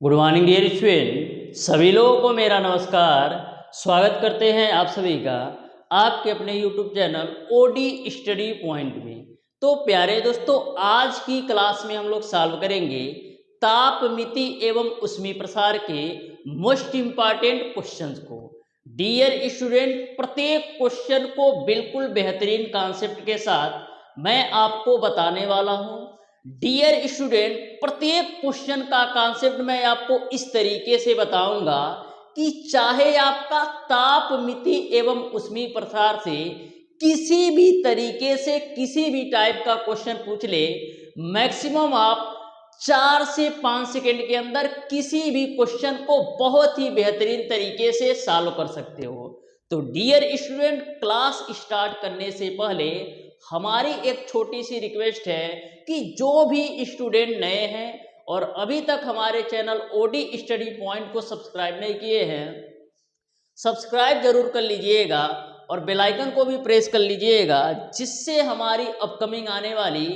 Good morning dear student, सभी लोगों को मेरा नमस्कार। स्वागत करते हैं आप सभी का आपके अपने YouTube channel OD study point में। तो प्यारे दोस्तों, आज की क्लास में हम लोग सॉल्व करेंगे ताप मिति एवं ऊष्मीय प्रसार के मोस्ट इम्पॉर्टेंट क्वेश्चंस को। डियर स्टूडेंट, प्रत्येक क्वेश्चन को बिल्कुल बेहतरीन कॉन्सेप्ट के साथ मैं आपको बताने वाला हूं। डियर स्टूडेंट, प्रत्येक क्वेश्चन का कॉन्सेप्ट मैं आपको इस तरीके से बताऊंगा कि चाहे आपका ताप मिति एवं ऊष्मीय प्रसार से किसी भी तरीके से किसी भी टाइप का क्वेश्चन पूछ ले, मैक्सिमम आप 4 से 5 सेकंड के अंदर किसी भी क्वेश्चन को बहुत ही बेहतरीन तरीके से सॉल्व कर सकते हो। तो डियर स्टूडेंट, क्लास स्टार्ट करने से पहले हमारी एक छोटी सी रिक्वेस्ट है कि जो भी स्टूडेंट नए हैं और अभी तक हमारे चैनल ओडी स्टडी पॉइंट को सब्सक्राइब नहीं किए हैं, सब्सक्राइब जरूर कर लीजिएगा और बेल आइकन को भी प्रेस कर लीजिएगा, जिससे हमारी अपकमिंग आने वाली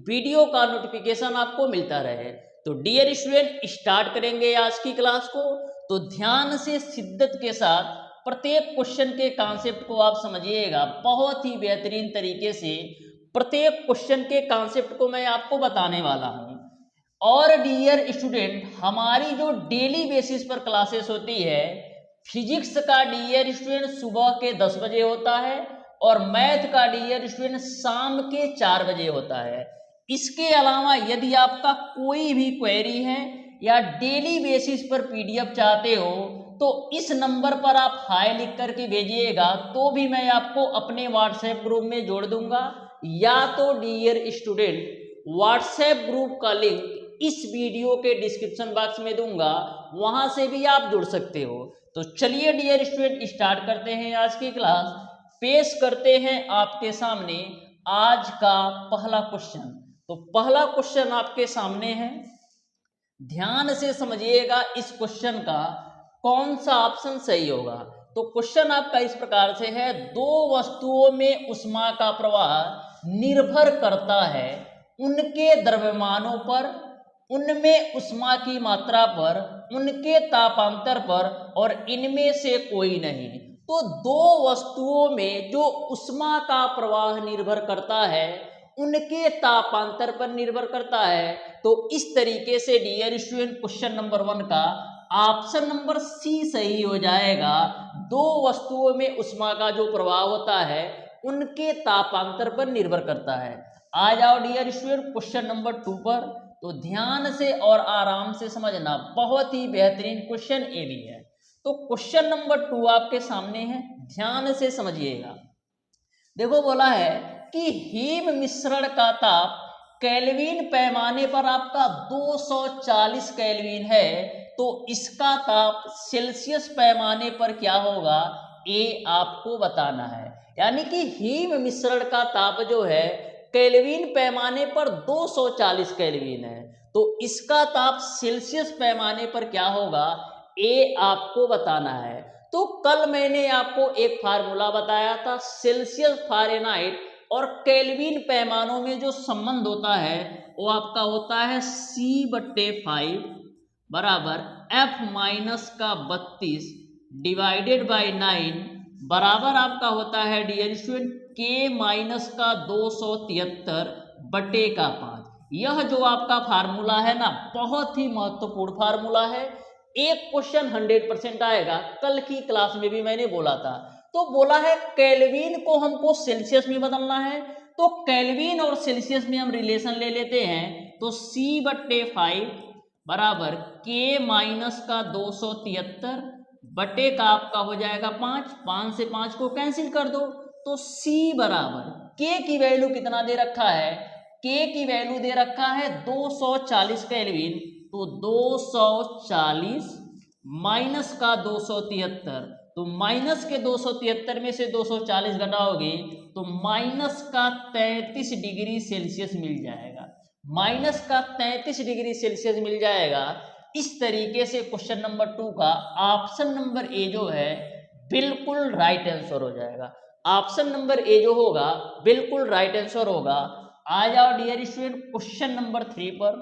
वीडियो का नोटिफिकेशन आपको मिलता रहे। तो डियर स्टूडेंट, स्टार्ट करेंगे आज की क्लास को। तो ध्यान से शिद्दत के साथ प्रत्येक क्वेश्चन के कॉन्सेप्ट को आप समझिएगा। बहुत ही बेहतरीन तरीके से प्रत्येक क्वेश्चन के कॉन्सेप्ट को मैं आपको बताने वाला हूं। और डियर स्टूडेंट, हमारी जो डेली बेसिस पर क्लासेस होती है, फिजिक्स का डियर स्टूडेंट सुबह के 10 बजे होता है और मैथ का डियर स्टूडेंट शाम के 4 बजे होता है। इसके अलावा यदि आपका कोई भी क्वेरी है या डेली बेसिस पर पीडीएफ चाहते हो तो इस नंबर पर आप हाय लिख करके भेजिएगा, तो भी मैं आपको अपने व्हाट्सएप ग्रुप में जोड़ दूंगा। या तो डियर स्टूडेंट, व्हाट्सएप ग्रुप का लिंक इस वीडियो के डिस्क्रिप्शन बॉक्स में दूंगा, वहां से भी आप जुड़ सकते हो। तो चलिए डियर स्टूडेंट, स्टार्ट करते हैं आज की क्लास। पेश करते हैं आपके सामने आज का पहला क्वेश्चन। तो पहला क्वेश्चन आपके सामने है, ध्यान से समझिएगा इस क्वेश्चन का कौन सा ऑप्शन सही होगा। तो क्वेश्चन आपका इस प्रकार से है, दो वस्तुओं में ऊष्मा का प्रवाह निर्भर करता है उनके द्रव्यमानों पर, उनमें ऊष्मा की मात्रा पर, उनके तापांतर पर और इनमें से कोई नहीं। तो दो वस्तुओं में जो ऊष्मा का प्रवाह निर्भर करता है उनके तापांतर पर निर्भर करता है। तो इस तरीके से डियर स्टूडेंट, क्वेश्चन नंबर 1 का ऑप्शन नंबर सी सही हो जाएगा। दो वस्तुओं में ऊष्मा का जो प्रवाह होता है उनके तापांतर पर निर्भर करता है। आ जाओ डियर स्टूडेंट क्वेश्चन नंबर 2 पर। तो ध्यान से और आराम से समझना, बहुत ही बेहतरीन क्वेश्चन ये भी है। तो क्वेश्चन नंबर 2 आपके सामने है, ध्यान से समझिएगा। देखो, बोला है कि हीम मिश्रण का ताप केल्विन पैमाने पर आपका 240 केल्विन है, तो इसका ताप सेल्सियस पैमाने पर क्या होगा, ये आपको बताना है। यानी कि हीम मिश्रण का ताप जो है केल्विन पैमाने पर 240 केल्विन है, तो इसका ताप सेल्सियस पैमाने पर क्या होगा, ये आपको बताना है। तो कल मैंने आपको एक फार्मूला बताया था, सेल्सियस, फारेनहाइट और केल्विन पैमानों में जो संबंध होता है वो आपका होता है C/5 बराबर F माइनस का 32 डिवाइडेड बाई 9 बराबर आपका होता है डियर स्टूडेंट K माइनस का 273 बटे का 5। यह जो आपका फार्मूला है ना, बहुत ही महत्वपूर्ण फार्मूला है। एक क्वेश्चन 100% आएगा, कल की क्लास में भी मैंने बोला था। तो बोला है केल्विन को हमको सेल्सियस में बदलना है, तो केल्विन और सेल्सियस में हम रिलेशन ले लेते हैं। तो C/5 बराबर K माइनस का 273 बटे का आपका हो जाएगा 5, 5 से 5 को कैंसिल कर दो, तो C बराबर K की वैल्यू कितना दे रखा है, K की वैल्यू दे रखा है 240 केल्विन। तो 240 माइनस का 273, तो माइनस के 273 में से 240 घटाओगे तो माइनस का 33 डिग्री सेल्सियस मिल जाएगा, माइनस का 33 डिग्री सेल्सियस मिल जाएगा। इस तरीके से क्वेश्चन नंबर 2 का ऑप्शन नंबर ए जो है बिल्कुल राइट आंसर हो जाएगा। ऑप्शन नंबर ए जो होगा बिल्कुल राइट आंसर होगा। आ जाओ डियर स्टूडेंट क्वेश्चन नंबर 3 पर।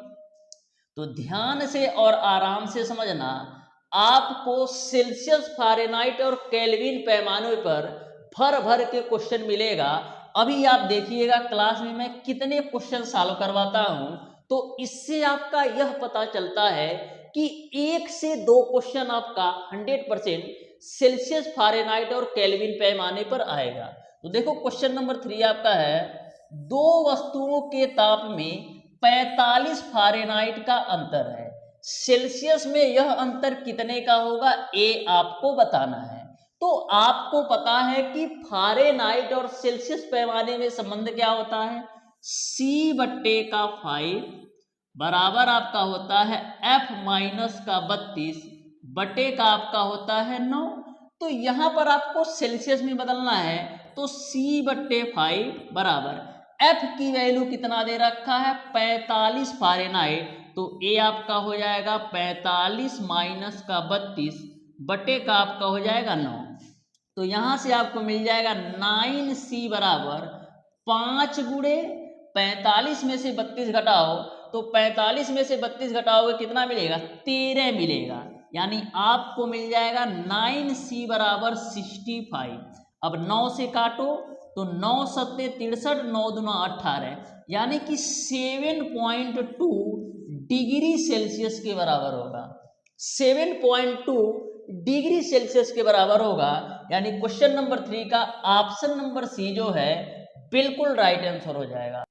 तो ध्यान से और आराम से समझना, आपको सेल्सियस, फ़ारेनहाइट और केल्विन पैमानों पर भर भर के क्वेश्चन मिलेगा। अभी आप देखिएगा क्लास में मैं कितने क्वेश्चन सॉल्व करवाता हूं, तो इससे आपका यह पता चलता है कि 1 से 2 क्वेश्चन आपका 100% सेल्सियस, फ़ारेनहाइट और केल्विन पैमाने पर आएगा। तो देखो क्वेश्चन नंबर 3 आपका है, दो वस्तुओं के ताप में 45 फ़ारेनहाइट का अंतर है, सेल्सियस में यह अंतर कितने का होगा, ये आपको बताना है। तो आपको पता है कि फ़ारेनहाइट और सेल्सियस पैमाने में संबंध क्या होता है, C/5 बराबर आपका होता है F-32 बटे का आपका होता है 9। तो यहां पर आपको सेल्सियस में बदलना है, तो C/5 बराबर F की वैल्यू कितना दे रखा है, 45 फ़ारेनहाइट, तो ए आपका हो जाएगा 45 माइनस का 32 बटे का आपका हो जाएगा 9। तो यहां से आपको मिल जाएगा 9C बराबर 5 गुणे 45 में से 32 घटाओ, तो 45 में से 32 घटाओगे कितना मिलेगा, 13 मिलेगा। यानी आपको मिल जाएगा 9C बराबर 65। अब 9 से काटो तो 9 सत्ते 63, 9 दूना 18, यानी कि 7.2 डिग्री सेल्सियस के बराबर होगा। 7.2 डिग्री सेल्सियस के बराबर होगा। यानी क्वेश्चन नंबर 3 का ऑप्शन नंबर सी जो है बिल्कुल राइट आंसर हो जाएगा।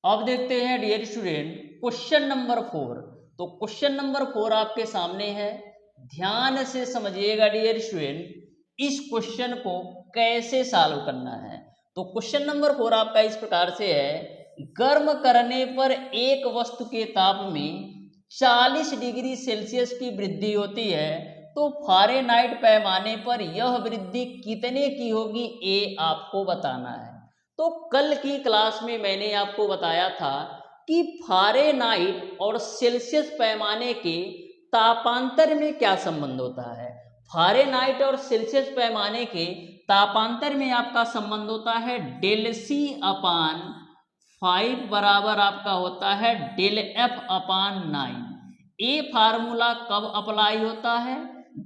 अब देखते हैं डियर स्टूडेंट क्वेश्चन नंबर 4। तो क्वेश्चन नंबर 4 आपके सामने है, ध्यान से समझिएगा डियर स्टूडेंट, इस क्वेश्चन को कैसे सॉल्व करना है। तो क्वेश्चन नंबर 4 आपका इस प्रकार से है, गर्म करने पर एक वस्तु के ताप में 40 डिग्री सेल्सियस की वृद्धि होती है, तो फ़ारेनहाइट पैमाने पर यह वृद्धि कितने की होगी, ये आपको बताना है। तो कल की क्लास में मैंने आपको बताया था कि फ़ारेनहाइट और सेल्सियस पैमाने के तापांतर में क्या संबंध होता है। फ़ारेनहाइट और सेल्सियस पैमाने के तापांतर में आपका संबंध होता है ΔC/5 बराबर आपका होता है ΔF/9। ये फार्मूला कब अप्लाई होता है,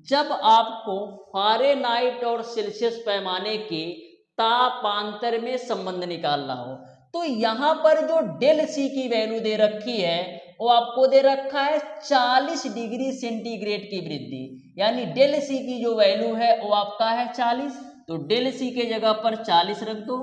जब आपको फ़ारेनहाइट और सेल्सियस पैमाने के तापांतर में संबंध निकालना हो। तो यहां पर जो डेल सी की वैल्यू दे रखी है वो आपको दे रखा है 40 डिग्री सेंटीग्रेड की वृद्धि, यानी डेल सी की जो वैल्यू है वो आपका है 40। तो डेल सी के जगह पर 40 रख दो,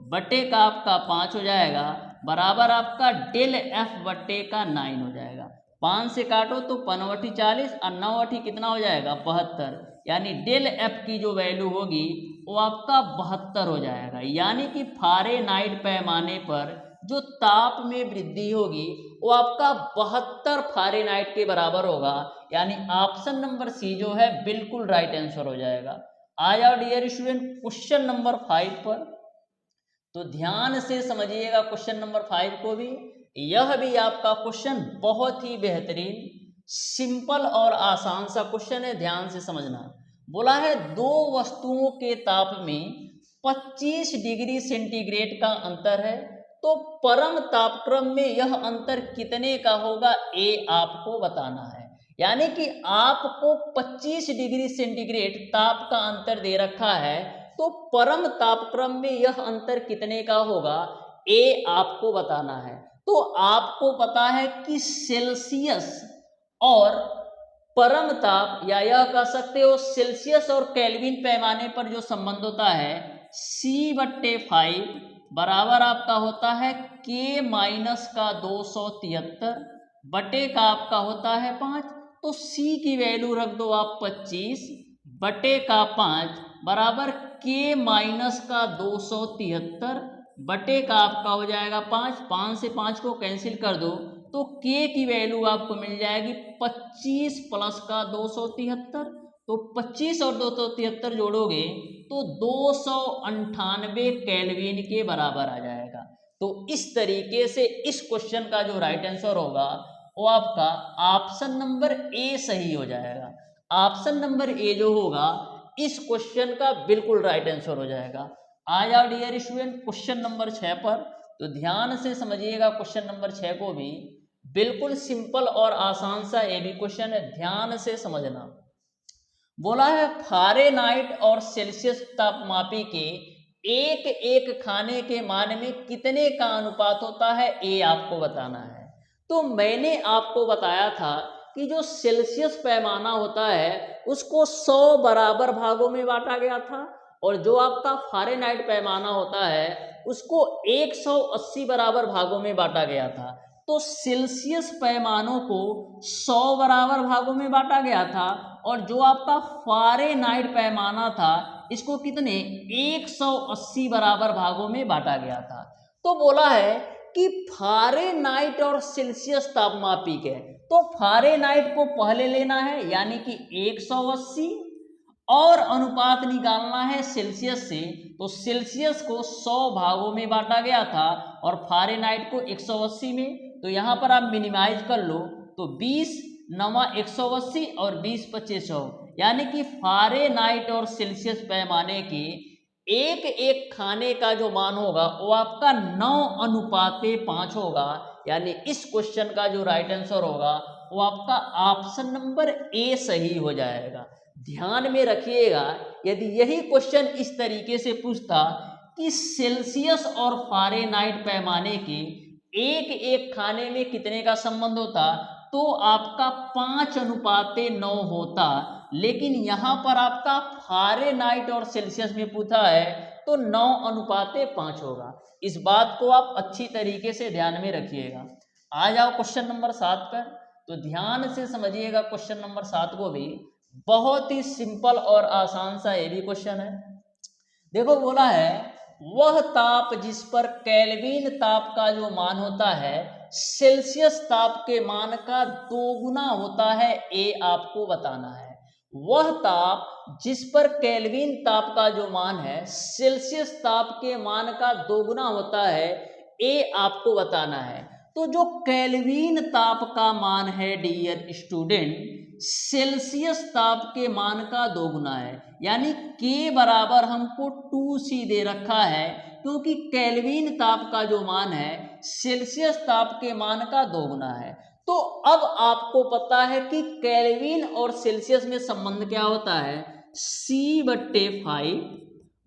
बटे का आपका 5 हो जाएगा, बराबर आपका डेल एफ बटे का 9 हो जाएगा। 5 से काटो तो 5 40 और 9 कितना हो जाएगा 72, यानी डेल एफ की जो वैल्यू होगी वो आपका 72 हो जाएगा। यानी कि फ़ारेनहाइट पैमाने पर जो ताप में वृद्धि होगी वो आपका 72 फ़ारेनहाइट के बराबर होगा। यानी ऑप्शन नंबर सी जो है बिल्कुल राइट आंसर हो जाएगा। आ जाओ डियर स्टूडेंट क्वेश्चन नंबर 5 पर। तो ध्यान से समझिएगा क्वेश्चन नंबर 5 को भी, यह भी आपका क्वेश्चन बहुत ही बेहतरीन, सिंपल और आसान सा क्वेश्चन है, ध्यान से समझना। बोला है दो वस्तुओं के ताप में 25 डिग्री सेंटीग्रेड का अंतर है, तो परम तापक्रम में यह अंतर कितने का होगा, ये आपको बताना है। यानी कि आपको 25 डिग्री सेंटीग्रेड ताप का अंतर दे रखा है, तो परम तापक्रम में यह अंतर कितने का होगा, ये आपको बताना है। तो आपको पता है कि सेल्सियस और परम ताप, या यह कह सकते हो सेल्सियस और केल्विन पैमाने पर जो संबंध होता है C/5 बराबर आपका होता है K-273 बटे का आपका होता है 5। तो C की वैल्यू रख दो आप 25 बटे का 5 बराबर K-273 बटे का आपका हो जाएगा 5। 5 से 5 को कैंसिल कर दो तो K की वैल्यू आपको मिल जाएगी 25 प्लस का 273। तो 25 और 273 जोड़ोगे तो 298 केल्विन के बराबर आ जाएगा। तो इस तरीके से इस क्वेश्चन का जो राइट आंसर होगा वो आपका ऑप्शन नंबर ए सही हो जाएगा। ऑप्शन नंबर ए जो होगा इस क्वेश्चन का बिल्कुल राइट आंसर हो जाएगा। आ जाओ डियर स्टूडेंट क्वेश्चन नंबर 6 पर। तो ध्यान से समझिएगा क्वेश्चन नंबर 6 को भी। बिल्कुल सिंपल और आसान सा ये भी क्वेश्चन है, ध्यान से समझना। बोला है फारेनहाइट और सेल्सियस तापमापी के एक एक खाने के मान में कितने का अनुपात होता है, ये आपको बताना है। तो मैंने आपको बताया था कि जो सेल्सियस पैमाना होता है उसको 100 बराबर भागों में बांटा गया था, और जो आपका फारेनहाइट पैमाना होता है उसको 180 बराबर भागों में बांटा गया था। तो सेल्सियस पैमानों को 100 बराबर भागों में बांटा गया था, और जो आपका फारेनहाइट पैमाना था इसको कितने 180 बराबर भागों में बांटा गया था। तो बोला है कि फारेनहाइट और सेल्सियस तापमापी के, तो फारेनहाइट को पहले लेना है यानी कि 180, और अनुपात निकालना है सेल्सियस से, तो सेल्सियस को 100 भागों में बांटा गया था और फारेनहाइट को 180 में। तो यहाँ पर आप मिनिमाइज कर लो, तो 20 नवा 180 और 20 25 100, यानी कि फारेनहाइट और सेल्सियस पैमाने के एक एक खाने का जो मान होगा वो आपका 9:5 होगा। यानी इस क्वेश्चन का जो राइट आंसर होगा वो आपका ऑप्शन नंबर ए सही हो जाएगा। ध्यान में रखिएगा, यदि यही क्वेश्चन इस तरीके से पूछता कि सेल्सियस और फारेनहाइट पैमाने के एक एक खाने में कितने का संबंध होता, तो आपका 5:9 होता, लेकिन यहाँ पर आपका फारेनहाइट और सेल्सियस में पूछा है तो 9:5 होगा। इस बात को आप अच्छी तरीके से ध्यान में रखिएगा। आ जाओ क्वेश्चन नंबर 7 पर, तो ध्यान से समझिएगा क्वेश्चन नंबर 7 को भी, बहुत ही सिंपल और आसान सा ये भी क्वेश्चन है। देखो बोला है वह ताप जिस पर केल्विन ताप का जो मान होता है सेल्सियस ताप के मान का 2 गुना होता है, ये आपको बताना है। वह ताप जिस पर केल्विन ताप का जो मान है सेल्सियस ताप के मान का 2 गुना होता है, ये आपको बताना है। तो जो केल्विन ताप का मान है डियर स्टूडेंट, सेल्सियस ताप के मान का 2 गुना है, यानी K बराबर हमको 2C दे रखा है, क्योंकि केल्विन ताप का जो मान है सेल्सियस ताप के मान का 2 गुना है। तो अब आपको पता है कि केल्विन और सेल्सियस में संबंध क्या होता है, C/5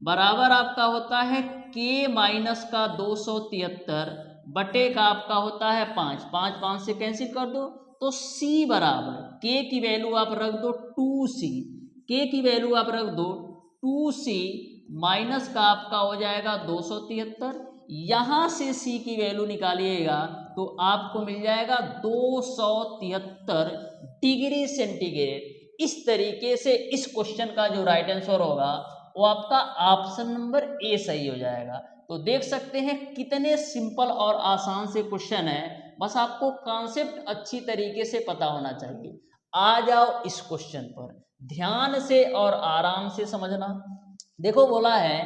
बराबर आपका होता है K माइनस का 273 बटे का आपका होता है 5, 5 5 से कैंसिल कर दो, तो C बराबर K की वैल्यू आप रख दो 2C, K की वैल्यू आप रख दो 2C माइनस का आपका हो जाएगा 273, यहाँ से C की वैल्यू निकालिएगा तो आपको मिल जाएगा 273 डिग्री सेंटीग्रेड। इस तरीके से इस क्वेश्चन का जो राइट आंसर होगा वो आपका ऑप्शन नंबर ए सही हो जाएगा। तो देख सकते हैं कितने सिंपल और आसान से क्वेश्चन है, बस आपको कॉन्सेप्ट अच्छी तरीके से पता होना चाहिए। आ जाओ इस क्वेश्चन पर, ध्यान से और आराम से समझना। देखो बोला है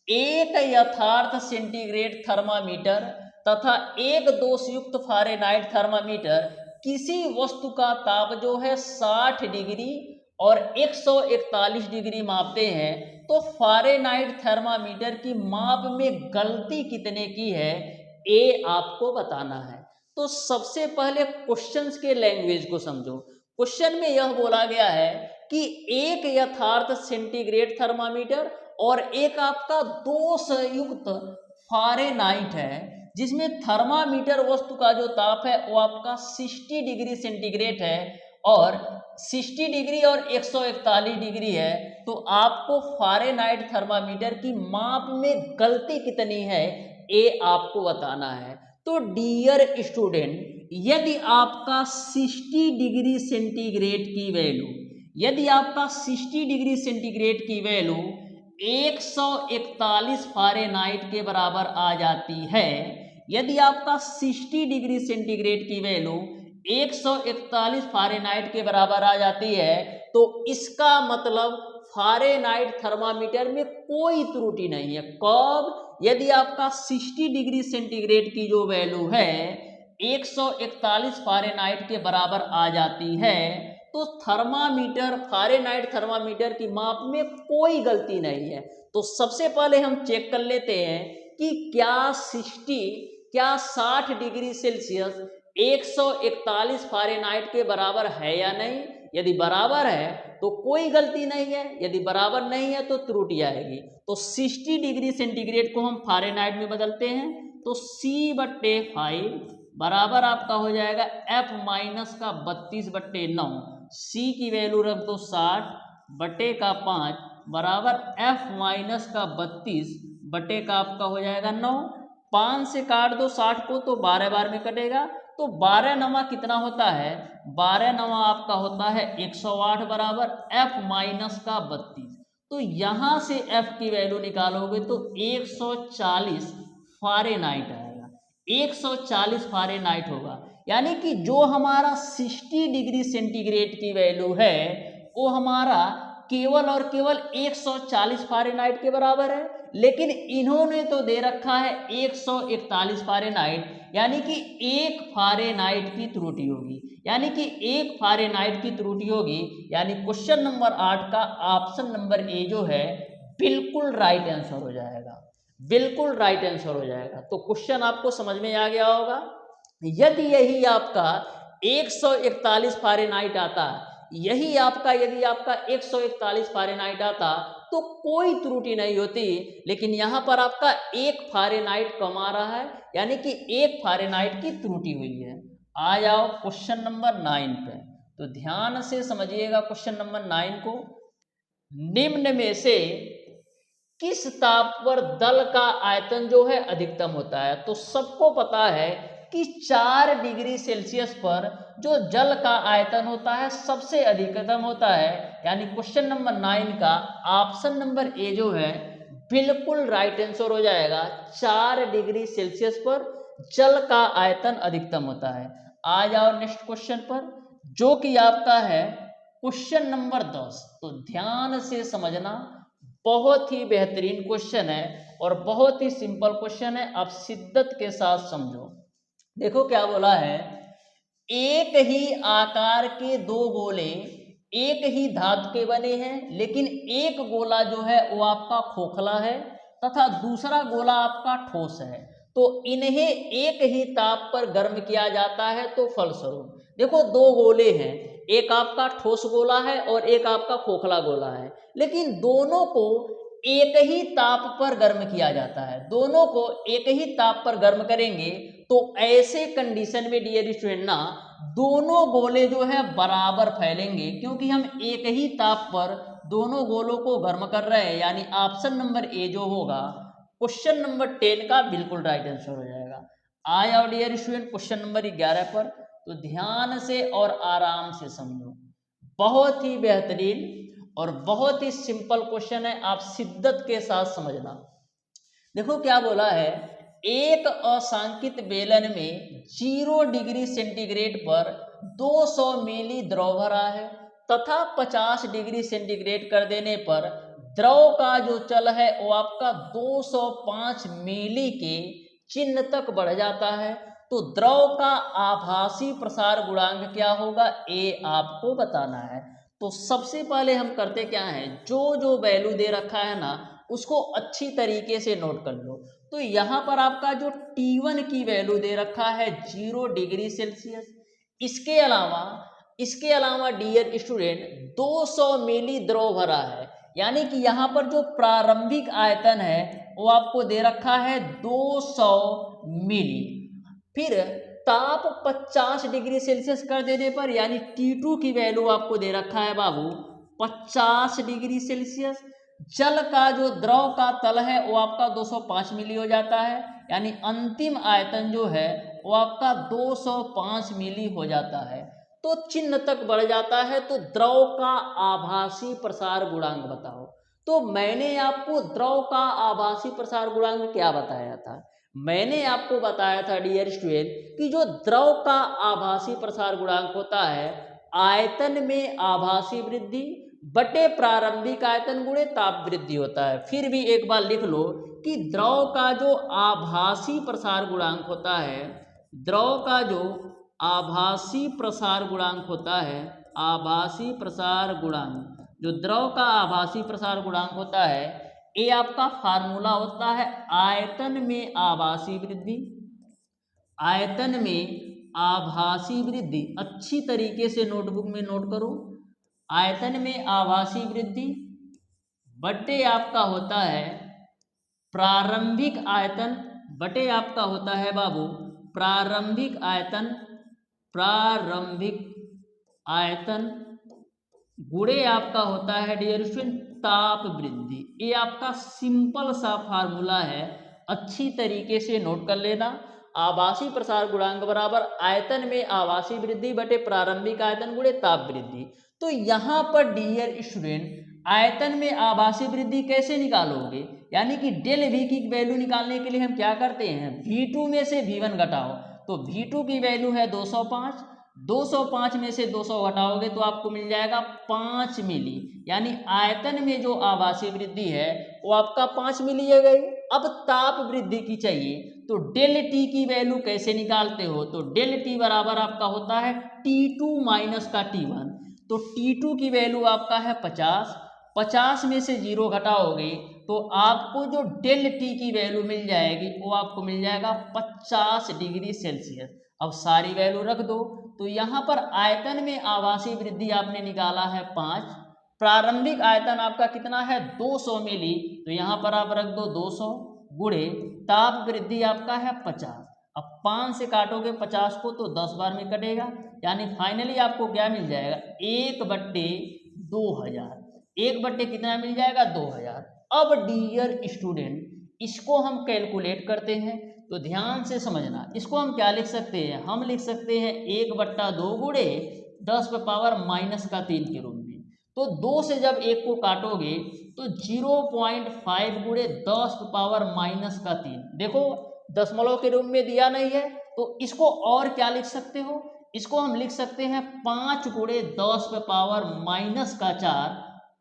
एक यथार्थ सेंटीग्रेड थर्मामीटर तथा एक दोषयुक्त फारेनहाइट थर्मामीटर किसी वस्तु का ताप जो है 60 डिग्री और 141 डिग्री मापते हैं, तो फारेनहाइट थर्मामीटर की माप में गलती कितने की है, ये आपको बताना है। तो सबसे पहले क्वेश्चंस के लैंग्वेज को समझो। क्वेश्चन में यह बोला गया है कि एक यथार्थ सेंटीग्रेड थर्मामीटर और एक आपका दोषयुक्त फारेनहाइट है, जिसमें थर्मामीटर वस्तु का जो ताप है वो आपका 60 डिग्री सेंटीग्रेड है और 60 डिग्री और 141 डिग्री है। तो आपको फारेनहाइट थर्मामीटर की माप में गलती कितनी है, ये आपको बताना है। तो डियर स्टूडेंट, यदि आपका 60 डिग्री सेंटीग्रेड की वैल्यू, यदि आपका 60 डिग्री सेंटीग्रेड की वैल्यू 141 फारेनहाइट के बराबर आ जाती है, यदि आपका 60 डिग्री सेंटीग्रेड की वैल्यू 141 फारेनहाइट के बराबर आ जाती है, तो इसका मतलब फारेनहाइट थर्मामीटर में कोई त्रुटि नहीं है। कब? यदि आपका 60 डिग्री सेंटीग्रेड की जो वैल्यू है 141 फारेनहाइट के बराबर आ जाती है, तो थर्मामीटर, फारेनहाइट थर्मामीटर की माप में कोई गलती नहीं है। तो सबसे पहले हम चेक कर लेते हैं कि क्या 60 डिग्री सेल्सियस 141 फ़ारेनहाइट के बराबर है या नहीं। यदि बराबर है तो कोई गलती नहीं है, यदि बराबर नहीं है तो त्रुटि आएगी। तो 60 डिग्री सेंटीग्रेड को हम फ़ारेनहाइट में बदलते हैं, तो C/5 बराबर आपका हो जाएगा F माइनस का 32/9। C की वैल्यू रख दो 60/5 बराबर F माइनस का 32 का आपका हो जाएगा 9। 5 से काट दो 60 को तो 12 बार में कटेगा, तो 12 नवा कितना होता है, 12 नवा आपका होता है 108 बराबर F माइनस का 32। तो यहां से F की वैल्यू निकालोगे तो 140 फ़ारेनहाइट आएगा, 140 फ़ारेनहाइट होगा। यानी कि जो हमारा 60 डिग्री सेंटीग्रेड की वैल्यू है वो हमारा केवल और केवल 140 फ़ारेनहाइट के बराबर है, लेकिन इन्होंने तो दे रखा है 141 फ़ारेनहाइट, यानी कि 1 फ़ारेनहाइट की त्रुटि होगी, यानी कि 1 फ़ारेनहाइट की त्रुटि होगी। यानी क्वेश्चन नंबर 8 का ऑप्शन नंबर ए जो है बिल्कुल राइट आंसर हो जाएगा, बिल्कुल राइट आंसर हो जाएगा। तो क्वेश्चन आपको समझ में आ गया होगा। यदि यही आपका 141 फ़ारेनहाइट आता, यही आपका यदि आपका 141 फ़ारेनहाइट आता तो कोई त्रुटि नहीं होती, लेकिन यहां पर आपका 1 फ़ारेनहाइट कम आ रहा है, यानी कि 1 फ़ारेनहाइट की त्रुटि हुई है। आ जाओ क्वेश्चन नंबर 9 पे, तो ध्यान से समझिएगा क्वेश्चन नंबर 9 को। निम्न में से किस ताप पर दल का आयतन जो है अधिकतम होता है। तो सबको पता है कि 4 डिग्री सेल्सियस पर जो जल का आयतन होता है सबसे अधिकतम होता है, यानी क्वेश्चन नंबर 9 का ऑप्शन नंबर ए जो है बिल्कुल राइट आंसर हो जाएगा। 4 डिग्री सेल्सियस पर जल का आयतन अधिकतम होता है। आ जाओ नेक्स्ट क्वेश्चन पर, जो कि आपका है क्वेश्चन नंबर 10। तो ध्यान से समझना, बहुत ही बेहतरीन क्वेश्चन है और बहुत ही सिंपल क्वेश्चन है, आप शिद्दत के साथ समझो। देखो क्या बोला है, एक ही आकार के दो गोले एक ही धातु के बने हैं, लेकिन एक गोला जो है वो आपका खोखला है तथा दूसरा गोला आपका ठोस है। तो इन्हें एक ही ताप पर गर्म किया जाता है। तो फलस्वरूप देखो दो गोले हैं, एक आपका ठोस गोला है और एक आपका खोखला गोला है, लेकिन दोनों को एक ही ताप पर गर्म किया जाता है। दोनों को एक ही ताप पर गर्म करेंगे तो ऐसे कंडीशन में डियर स्टूडेंट ना दोनों गोले जो है बराबर फैलेंगे, क्योंकि हम एक ही ताप पर दोनों गोलों को गर्म कर रहे हैं। यानी ऑप्शन नंबर ए जो होगा क्वेश्चन नंबर 10 का बिल्कुल राइट आंसर हो जाएगा। आ जाओ डियर स्टूडेंट क्वेश्चन नंबर 11 पर, तो ध्यान से और आराम से समझो, बहुत ही बेहतरीन और बहुत ही सिंपल क्वेश्चन है, आप शिद्दत के साथ समझना। देखो क्या बोला है, एक असांकित बेलन में 0 डिग्री सेंटीग्रेड पर 200 मिली द्रव भरा है तथा 50 डिग्री सेंटीग्रेड कर देने पर द्रव का जो चल है वो आपका 205 मिली के चिन्ह तक बढ़ जाता है। तो द्रव का आभासी प्रसार गुणांक क्या होगा, ये आपको बताना है। तो सबसे पहले हम करते क्या है, जो वैल्यू दे रखा है ना उसको अच्छी तरीके से नोट कर लो। तो यहाँ पर आपका जो T1 की वैल्यू दे रखा है 0 डिग्री सेल्सियस, इसके अलावा डियर स्टूडेंट 200 मिली द्रव भरा है, यानी कि यहाँ पर जो प्रारंभिक आयतन है वो आपको दे रखा है 200 मिली। फिर ताप 50 डिग्री सेल्सियस कर देने पर यानी T2 की वैल्यू आपको दे रखा है बाबू 50 डिग्री सेल्सियस। जल का जो द्रव का तल है वो आपका 205 मिली हो जाता है, यानी अंतिम आयतन जो है वो आपका 205 मिली हो जाता है। तो चिन्ह तक बढ़ जाता है। तो द्रव का आभासी प्रसार गुणांक बताओ। तो मैंने आपको द्रव का आभासी प्रसार गुणांक क्या बताया था, मैंने आपको बताया था डियर स्टूडेंट कि जो द्रव का आभासी प्रसार गुणांक होता है आयतन में आभासी वृद्धि बटे प्रारंभिक आयतन गुणे ताप वृद्धि होता है। फिर भी एक बार लिख लो कि द्रव का जो आभासी प्रसार गुणांक होता है, द्रव का जो आभासी प्रसार गुणांक होता है, आभासी प्रसार गुणांक, जो द्रव का आभासी प्रसार गुणांक होता है ये आपका फार्मूला होता है आयतन में आभासी वृद्धि, आयतन में आभासी वृद्धि, अच्छी तरीके से नोटबुक में नोट करो, आयतन में आभासी वृद्धि बटे आपका होता है प्रारंभिक आयतन, बटे आपका होता है बाबू प्रारंभिक आयतन, प्रारंभिक आयतन गुणे आपका होता है डियर स्टूडेंट ताप वृद्धि। ये आपका सिंपल सा फार्मूला है, अच्छी तरीके से नोट कर लेना। आभासी प्रसार गुणांक बराबर आयतन में आभासी वृद्धि बटे प्रारंभिक आयतन गुणे ताप वृद्धि। तो यहाँ पर डियर स्टूडेंट आयतन में आभासी वृद्धि कैसे निकालोगे, यानी कि डेल वी की वैल्यू निकालने के लिए हम क्या करते हैं, V2 में से V1 घटाओ। तो V2 की वैल्यू है 205, 205 में से 200 घटाओगे तो आपको मिल जाएगा 5 मिली, यानी आयतन में जो आभासी वृद्धि है वो आपका 5 मिली है गई। अब ताप वृद्धि की चाहिए तो डेल टी की वैल्यू कैसे निकालते हो, तो डेल टी बराबर आपका होता है T2 माइनस का T1। तो T2 की वैल्यू आपका है 50, 50 में से 0 घटाओगे तो आपको जो डेल टी की वैल्यू मिल जाएगी वो आपको मिल जाएगा 50 डिग्री सेल्सियस। अब सारी वैल्यू रख दो, तो यहाँ पर आयतन में आभासी वृद्धि आपने निकाला है 5, प्रारंभिक आयतन आपका कितना है 200 मिली, तो यहाँ पर आप रख दो 200 गुणे ताप वृद्धि आपका है 50। अब 5 से काटोगे 50 को तो 10 बार में कटेगा, यानी फाइनली आपको क्या मिल जाएगा 1/2000, 1 कितना मिल जाएगा 2000। अब डियर स्टूडेंट इसको हम कैलकुलेट करते हैं, तो ध्यान से समझना, इसको हम क्या लिख सकते हैं, हम लिख सकते हैं 1/2 गुणे 10⁻³ के रूप में। तो 2 से जब 1 को काटोगे तो 0.5 गुणे 10⁻³ देखो दशमलव के रूप में दिया नहीं है, तो इसको और क्या लिख सकते हो, इसको हम लिख सकते हैं 5 गुणे 10⁻⁴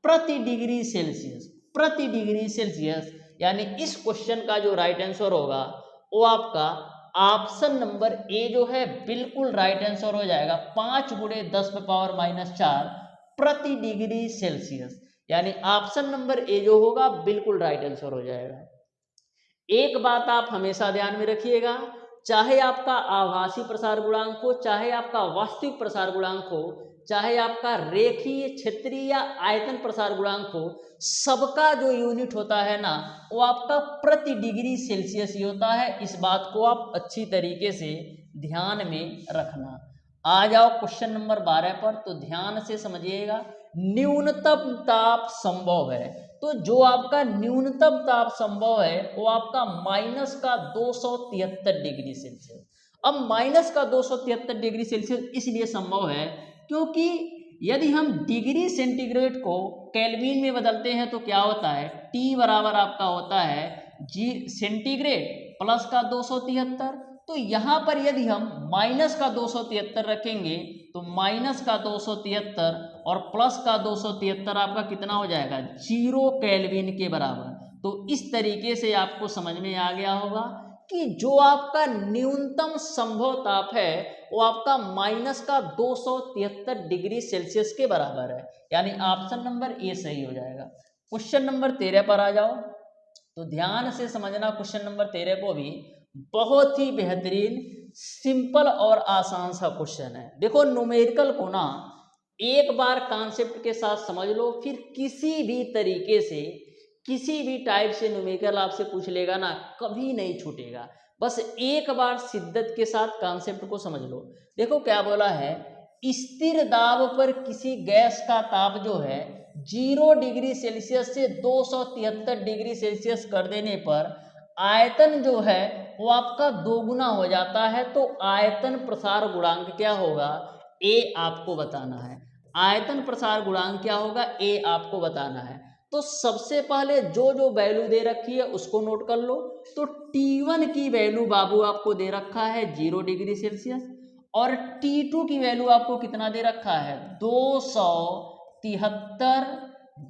प्रति डिग्री सेल्सियस, प्रति डिग्री सेल्सियस। यानी इस क्वेश्चन का जो राइट आंसर होगा वो आपका ऑप्शन नंबर ए जो है बिल्कुल राइट आंसर हो जाएगा, 5 गुणे 10⁻⁴ प्रति डिग्री सेल्सियस, यानी ऑप्शन नंबर ए जो होगा बिल्कुल राइट आंसर हो जाएगा। एक बात आप हमेशा ध्यान में रखिएगा, चाहे आपका आभासी प्रसार गुणांक हो, चाहे आपका वास्तविक प्रसार गुणांक हो, चाहे आपका रेखीय क्षेत्रीय या आयतन प्रसार गुणांक हो, सबका जो यूनिट होता है ना वो आपका प्रति डिग्री सेल्सियस ही होता है। इस बात को आप अच्छी तरीके से ध्यान में रखना। आ जाओ क्वेश्चन नंबर 12 पर, तो ध्यान से समझिएगा। न्यूनतम ताप संभव है, तो जो आपका न्यूनतम ताप संभव है वो आपका -273 डिग्री सेल्सियस। अब -273 डिग्री सेल्सियस इसलिए संभव है क्योंकि यदि हम डिग्री सेंटीग्रेड को केल्विन में बदलते हैं तो क्या होता है, T बराबर आपका होता है सेंटीग्रेड प्लस का 273। तो यहाँ पर यदि हम -273 रखेंगे तो -273 और +273 आपका कितना हो जाएगा 0 केल्विन के बराबर। तो इस तरीके से आपको समझ में आ गया होगा कि जो आपका न्यूनतम संभव ताप है वो आपका -273 डिग्री सेल्सियस के बराबर है, यानी ऑप्शन नंबर ए सही हो जाएगा। क्वेश्चन नंबर 13 पर आ जाओ, तो ध्यान से समझना। क्वेश्चन नंबर 13 को भी बहुत ही बेहतरीन सिंपल और आसान सा क्वेश्चन है। देखो न्यूमेरिकल को ना एक बार कॉन्सेप्ट के साथ समझ लो, फिर किसी भी तरीके से किसी भी टाइप से न्यूमेरिकल आपसे पूछ लेगा ना कभी नहीं छूटेगा। बस एक बार शिद्दत के साथ कॉन्सेप्ट को समझ लो। देखो क्या बोला है, स्थिर दाब पर किसी गैस का ताप जो है 0 डिग्री सेल्सियस से 273 डिग्री सेल्सियस कर देने पर आयतन जो है वो आपका दोगुना हो जाता है। तो आयतन प्रसार गुणांक क्या होगा, ए आपको बताना है। आयतन प्रसार गुणांक क्या होगा, ए आपको बताना है। तो सबसे पहले जो जो वैल्यू दे रखी है उसको नोट कर लो। तो T1 की वैल्यू बाबू आपको दे रखा है 0 डिग्री सेल्सियस, और T2 की वैल्यू आपको कितना दे रखा है 273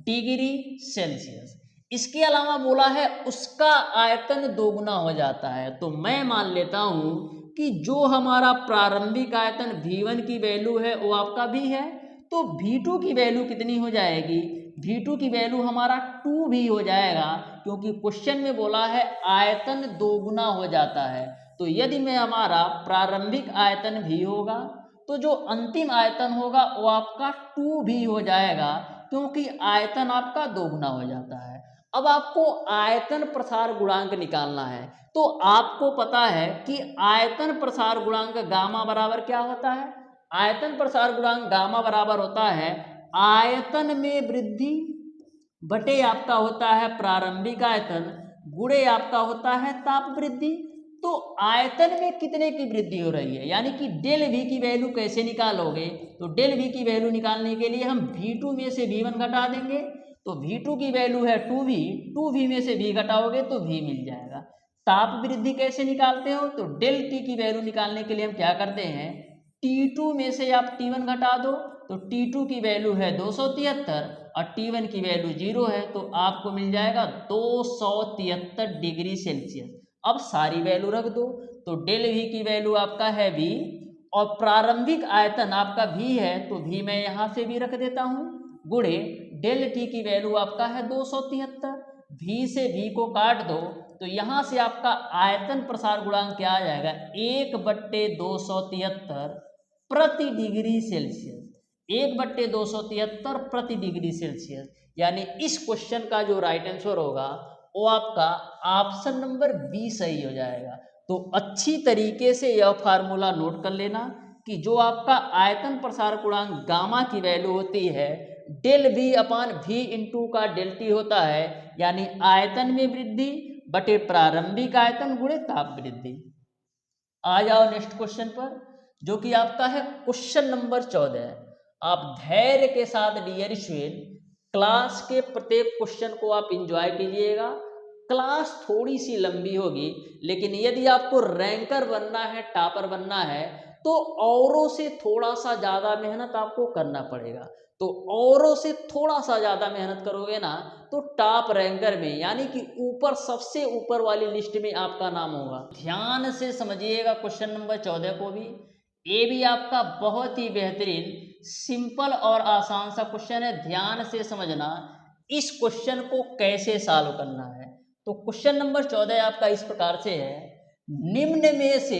डिग्री सेल्सियस। इसके अलावा बोला है उसका आयतन दोगुना हो जाता है। तो मैं मान लेता हूं कि जो हमारा प्रारंभिक आयतन V1 की वैल्यू है वो आपका भी है, तो V2 की वैल्यू कितनी हो जाएगी, V2 की वैल्यू हमारा 2 भी हो जाएगा, क्योंकि क्वेश्चन में बोला है आयतन दोगुना हो जाता है। तो तो यदि में हमारा प्रारंभिक आयतन भी होगा तो जो अंतिम आयतन होगा वो आपका 2v हो जाएगा, क्योंकि आयतन आपका दोगुना हो जाता है। अब आपको आयतन प्रसार गुणांक निकालना है, तो आपको पता है कि आयतन प्रसार गुणांक गामा बराबर क्या होता है। आयतन प्रसार गुणांक गामा बराबर होता है आयतन में वृद्धि बटे आपका होता है प्रारंभिक आयतन गुणे आपका होता है ताप वृद्धि। तो आयतन में कितने की वृद्धि हो रही है, यानी कि डेल वी की वैल्यू कैसे निकालोगे, तो डेल वी की वैल्यू निकालने के लिए हम V2 में से V1 घटा देंगे, तो V2 की वैल्यू है 2v, 2v में से v घटाओगे तो v मिल जाएगा। ताप वृद्धि कैसे निकालते हो, तो डेल टी की वैल्यू निकालने के लिए हम क्या करते हैं, T2 में से आप T1 घटा दो, तो T2 की वैल्यू है 273 और T1 की वैल्यू 0 है, तो आपको मिल जाएगा 273 डिग्री सेल्सियस। अब सारी वैल्यू रख दो, तो डेल वी की वैल्यू आपका है v और प्रारंभिक आयतन आपका v है, तो v मैं यहाँ से भी रख देता हूँ, गुणे डेल टी की वैल्यू आपका है 273, v से v को काट दो, तो यहाँ से आपका आयतन प्रसार गुणांक क्या आ जाएगा, 1/273 प्रति डिग्री सेल्सियस, 1/273 प्रति डिग्री सेल्सियस। यानी इस क्वेश्चन का जो राइट आंसर होगा वो आपका ऑप्शन नंबर बी सही हो जाएगा। तो अच्छी तरीके से यह फार्मूला नोट कर लेना कि जो आपका आयतन प्रसार गुणांक गामा की वैल्यू होती है del V upon V into का डेल टी होता है, यानी आयतन में वृद्धि बटे प्रारंभिक आयतन गुणे ताप वृद्धि। आ जाओ नेक्स्ट क्वेश्चन पर, जो कि आपका है क्वेश्चन नंबर 14। आप धैर्य के साथ डियर स्टूडेंट क्लास के प्रत्येक क्वेश्चन को आप इंजॉय कीजिएगा। क्लास थोड़ी सी लंबी होगी, लेकिन यदि आपको रैंकर बनना है, टॉपर बनना है, तो औरों से थोड़ा सा ज़्यादा मेहनत आपको करना पड़ेगा। तो औरों से थोड़ा सा ज़्यादा मेहनत करोगे ना, तो टॉप रैंकर में यानी कि ऊपर सबसे ऊपर वाली लिस्ट में आपका नाम होगा। ध्यान से समझिएगा क्वेश्चन नंबर 14 को भी, ये भी आपका बहुत ही बेहतरीन सिंपल और आसान सा क्वेश्चन है। ध्यान से समझना इस क्वेश्चन को कैसे सॉल्व करना है। तो क्वेश्चन नंबर 14 आपका इस प्रकार से है, निम्न में से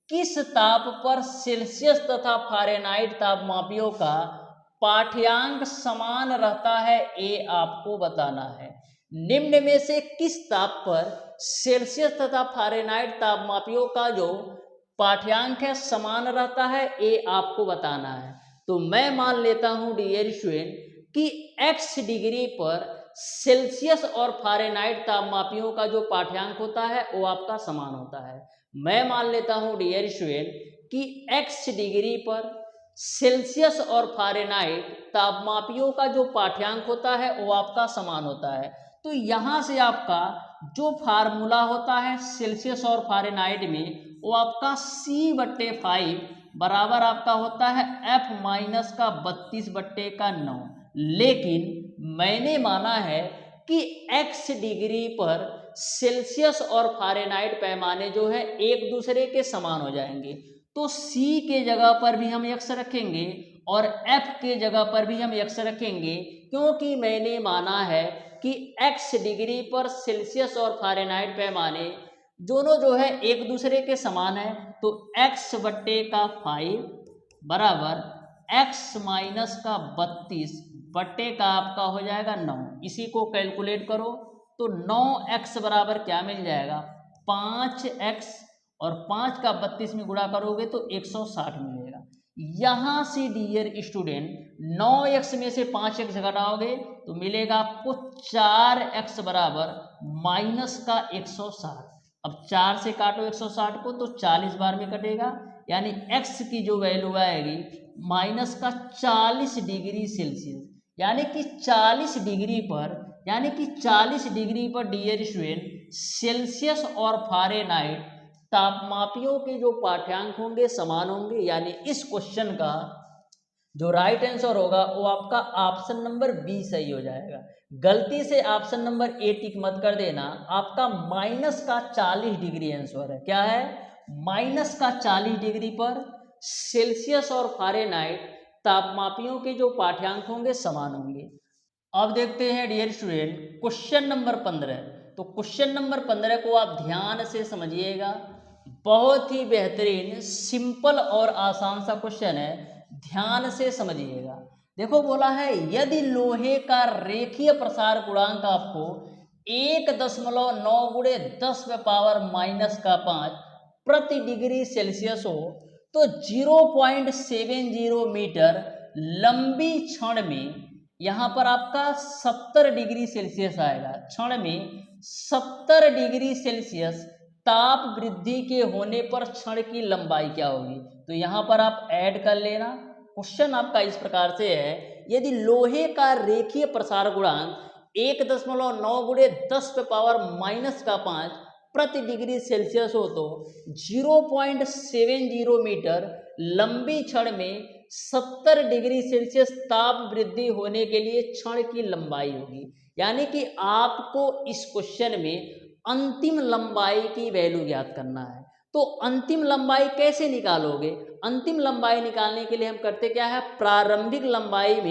किस ताप पर सेल्सियस तथा फारेनहाइट तापमापियों का पाठ्यांक समान रहता है, ये आपको बताना है। निम्न में से किस ताप पर सेल्सियस तथा फारेनहाइट तापमापियों का जो पाठ्यांक है समान रहता है, ये आपको बताना है। तो मैं मान लेता हूं डियर स्टूडेंट कि x डिग्री पर सेल्सियस और फारेनहाइट तापमापियों का जो पाठ्यांक होता है वो आपका समान होता है। मैं मान लेता हूं डियर स्टूडेंट कि x डिग्री पर सेल्सियस और फारेनहाइट तापमापियों का जो पाठ्यांक होता है वो आपका समान होता है। तो यहाँ से आपका जो फार्मूला होता है सेल्सियस और फारेनहाइट में, वो आपका C/5 बराबर आपका होता है F माइनस का 32/9। लेकिन मैंने माना है कि x डिग्री पर सेल्सियस और फारेनहाइट पैमाने जो है एक दूसरे के समान हो जाएंगे, तो C के जगह पर भी हम x रखेंगे और F के जगह पर भी हम x रखेंगे, क्योंकि मैंने माना है कि x डिग्री पर सेल्सियस और फारेनहाइट पैमाने दोनों जो है एक दूसरे के समान है। तो x/5 बराबर x माइनस का 32 बट्टे का आपका हो जाएगा 9। इसी को कैलकुलेट करो तो 9x बराबर क्या मिल जाएगा, 5x, और 5 का 32 में गुणा करोगे तो 160 मिलेगा। यहाँ से डियर स्टूडेंट 9x में से 5x घटाओगे तो मिलेगा आपको 4x बराबर माइनस का 160। अब 4 से काटो 160 को तो 40 बार में कटेगा, यानी x की जो वैल्यू आएगी माइनस का 40 डिग्री सेल्सियस, यानी कि 40 डिग्री पर, यानी कि 40 डिग्री पर डियर स्टूडेंट सेल्सियस और फारेनहाइट तापमापियों के जो पाठ्यांक होंगे समान होंगे। यानी इस क्वेश्चन का जो राइट आंसर होगा वो आपका ऑप्शन नंबर बी सही हो जाएगा। गलती से ऑप्शन नंबर ए टिक मत कर देना, आपका माइनस का 40 डिग्री आंसर है। क्या है, माइनस का 40 डिग्री पर सेल्सियस और फारेनहाइट तापमापियों के जो पाठ्यांक होंगे समान होंगे। अब देखते हैं डियर स्टूडेंट क्वेश्चन नंबर 15। तो क्वेश्चन नंबर 15 को आप ध्यान से समझिएगा। बहुत ही बेहतरीन, सिंपल और आसान सा क्वेश्चन है, ध्यान से समझिएगा। देखो बोला है यदि लोहे का रेखीय प्रसार गुणांक आपको 1.9 गुणे 10⁻⁻5 प्रति डिग्री सेल्सियस हो तो 0.70 मीटर लंबी क्षण में यहाँ पर आपका 70 डिग्री सेल्सियस आएगा। क्षण में 70 डिग्री सेल्सियस ताप वृद्धि के होने पर क्षण की लंबाई क्या होगी? तो यहाँ पर आप ऐड कर लेना। क्वेश्चन आपका इस प्रकार से है, यदि लोहे का रेखीय प्रसार गुणांक 1.9 गुणे 10⁻⁻5 प्रति डिग्री सेल्सियस हो तो 0.70 मीटर लंबी क्षण में 70 डिग्री सेल्सियस ताप वृद्धि होने के लिए क्षण की लंबाई होगी। यानी कि आपको इस क्वेश्चन में अंतिम लंबाई की वैल्यू ज्ञात करना है। तो अंतिम लंबाई कैसे निकालोगे? अंतिम लंबाई निकालने के लिए हम करते क्या है, प्रारंभिक लंबाई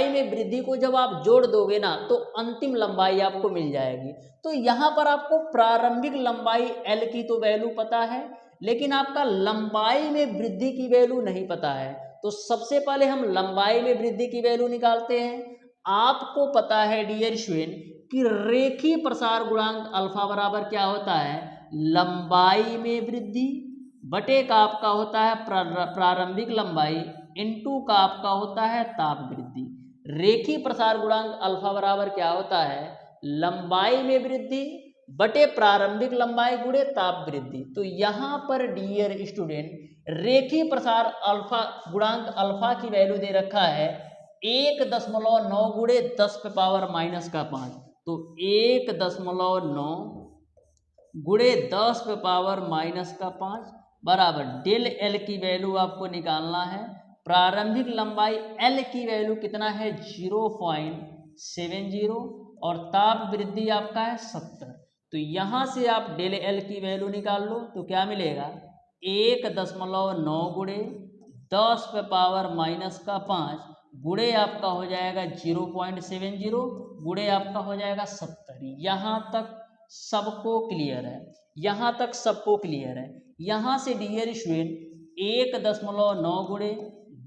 में वृद्धि को जब आप जोड़ दोगे ना तो अंतिम लंबाई आपको मिल जाएगी। तो यहाँ पर आपको प्रारंभिक लंबाई L की तो वैल्यू पता है, लेकिन आपका लंबाई में वृद्धि की वैल्यू नहीं पता है। तो सबसे पहले हम लंबाई में वृद्धि की वैल्यू निकालते हैं। आपको पता है डियर स्टूडेंट कि रेखीय प्रसार गुणांक अल्फा बराबर क्या होता है, लंबाई में वृद्धि बटे का आपका होता है प्रारंभिक लंबाई इनटू का आपका होता है ताप वृद्धि। रेखीय प्रसार गुणांक अल्फा बराबर क्या होता है, लंबाई में वृद्धि बटे प्रारंभिक लंबाई गुणे ताप वृद्धि। तो यहाँ पर डियर स्टूडेंट रेखीय प्रसार अल्फा गुणांक अल्फा की वैल्यू दे रखा है 1.9 गुणे 10⁻⁻5। तो 1.9 गुणे 10⁻⁻5 बराबर डेल एल की वैल्यू आपको निकालना है। प्रारंभिक लंबाई एल की वैल्यू कितना है 0.70 और ताप वृद्धि आपका है 70। तो यहाँ से आप डेल एल की वैल्यू निकाल लो तो क्या मिलेगा 1.9 गुणे 10⁻⁻5 गुणे आपका हो जाएगा 0.70 गुणे आपका हो जाएगा 70। यहाँ तक सबको क्लियर है? यहाँ तक सबको क्लियर है? यहाँ से डियर स्टूडेंट 1.9 गुणे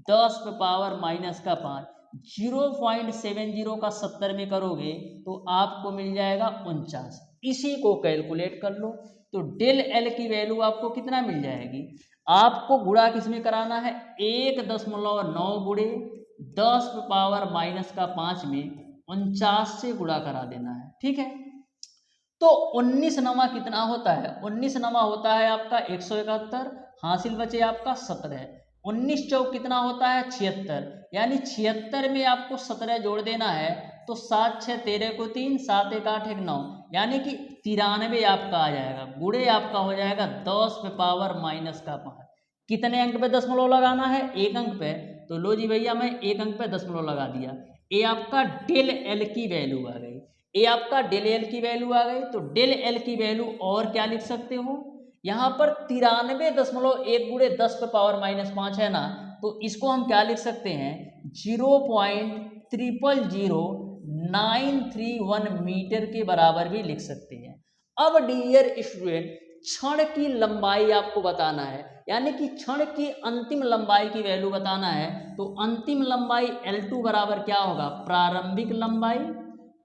10⁻⁻5 0.70 का 70 में करोगे तो आपको मिल जाएगा 49। इसी को कैलकुलेट कर लो तो डेल एल की वैल्यू आपको कितना मिल जाएगी, आपको गुणा किस में कराना है 1.9 गुणे 10⁻⁻5 में 49 से गुणा करा देना है। ठीक है, तो 19 नमा कितना होता है, 19 नमा होता है आपका 171, हासिल बचे आपका 17। 19 चौक कितना होता है 76, यानी 76 में आपको 17 जोड़ देना है तो 7 6 13 को 3 7 1 8 1 9 यानी कि 93 आपका आ जाएगा। गुणे आपका हो जाएगा 10⁻⁻5। कितने अंक पे दशमलव लगाना है, एक अंक पे। तो लो जी भैया मैं एक अंक पे दशमलव लगा दिया। ये आपका डेल एल की वैल्यू आ गई, ये आपका डेल एल की वैल्यू आ गई। तो डेल एल की वैल्यू और क्या लिख सकते हो, यहाँ पर 93.1 गुणे 10⁻⁻5 है ना, तो इसको हम क्या लिख सकते हैं 0.000931 मीटर के बराबर भी लिख सकते हैं। अब डियर स्टूडेंट क्षण की लंबाई आपको बताना है, यानी कि क्षण की अंतिम लंबाई की वैल्यू बताना है। तो अंतिम लंबाई L2 बराबर क्या होगा, प्रारंभिक लंबाई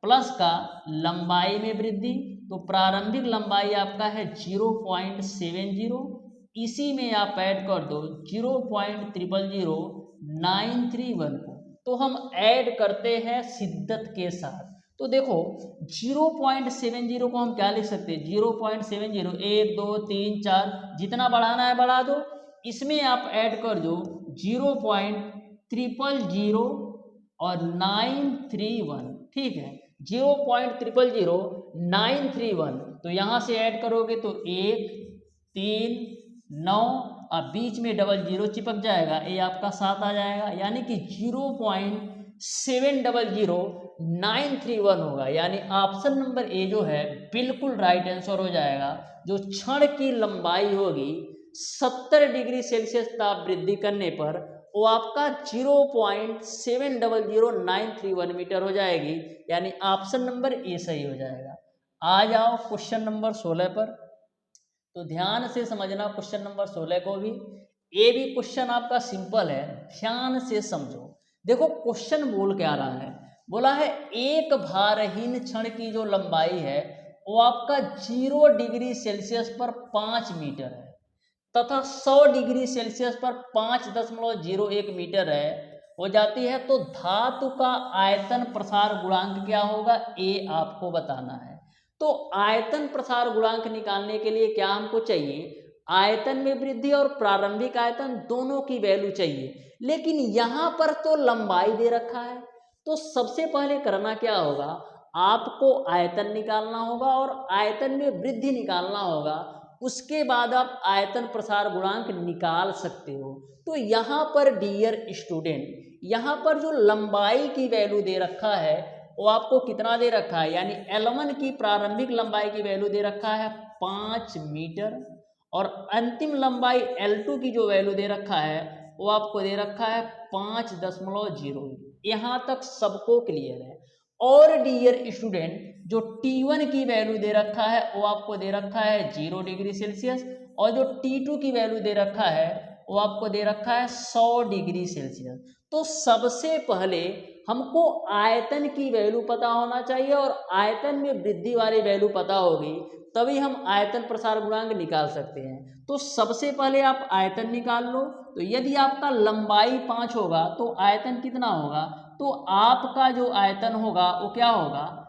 प्लस का लंबाई में वृद्धि। तो प्रारंभिक लंबाई आपका है 0.70, इसी में आप ऐड कर दो 0.000931 को। तो हम ऐड करते हैं शिद्दत के साथ। तो देखो 0.70 को हम क्या लिख सकते हैं 0.70 1 2 3 4 जितना बढ़ाना है बढ़ा दो, इसमें आप ऐड कर दो 0.000 और 931। ठीक है, 0.0000931 तो यहाँ से ऐड करोगे तो 1 3 9 और बीच में डबल जीरो चिपक जाएगा, ये आपका 7 आ जाएगा, यानी कि 0.700931 होगा। यानी ऑप्शन नंबर ए जो है बिल्कुल राइट आंसर हो जाएगा। जो क्षण की लंबाई होगी 70 डिग्री सेल्सियस ताप वृद्धि करने पर वो आपका 0.700931 मीटर हो जाएगी, यानी ऑप्शन नंबर ए सही हो जाएगा। आ जाओ क्वेश्चन नंबर 16 पर। तो ध्यान से समझना क्वेश्चन नंबर 16 को भी। ये भी क्वेश्चन आपका सिंपल है, ध्यान से समझो। देखो क्वेश्चन बोल क्या रहा है, बोला है एक भारहीन क्षण की जो लंबाई है वो आपका 0 डिग्री सेल्सियस पर 5 मीटर है तथा 100 डिग्री सेल्सियस पर 5.01 मीटर है हो जाती है, तो धातु का आयतन प्रसार गुणांक क्या होगा, ये आपको बताना है। तो आयतन प्रसार गुणांक निकालने के लिए क्या हमको चाहिए, आयतन में वृद्धि और प्रारंभिक आयतन दोनों की वैल्यू चाहिए, लेकिन यहां पर तो लंबाई दे रखा है। तो सबसे पहले करना क्या होगा, आपको आयतन निकालना होगा और आयतन में वृद्धि निकालना होगा, उसके बाद आप आयतन प्रसार गुणांक निकाल सकते हो। तो यहाँ पर डियर स्टूडेंट, यहाँ पर जो लंबाई की वैल्यू दे रखा है वो आपको कितना दे रखा है, यानी L1 की प्रारंभिक लंबाई की वैल्यू दे रखा है 5 मीटर और अंतिम लंबाई L2 की जो वैल्यू दे रखा है वो आपको दे रखा है 5.0। यहाँ तक सबको क्लियर है। और डियर स्टूडेंट, जो T1 की वैल्यू दे रखा है वो आपको दे रखा है 0 डिग्री सेल्सियस और जो T2 की वैल्यू दे रखा है वो आपको दे रखा है 100 डिग्री सेल्सियस। तो सबसे पहले हमको आयतन की वैल्यू पता होना चाहिए और आयतन में वृद्धि वाली वैल्यू पता होगी, तभी हम आयतन प्रसार गुणांक निकाल सकते हैं। तो सबसे पहले आप आयतन निकाल लो। तो यदि आपका लंबाई 5 होगा तो आयतन कितना होगा, तो आपका जो आयतन होगा वो क्या होगा,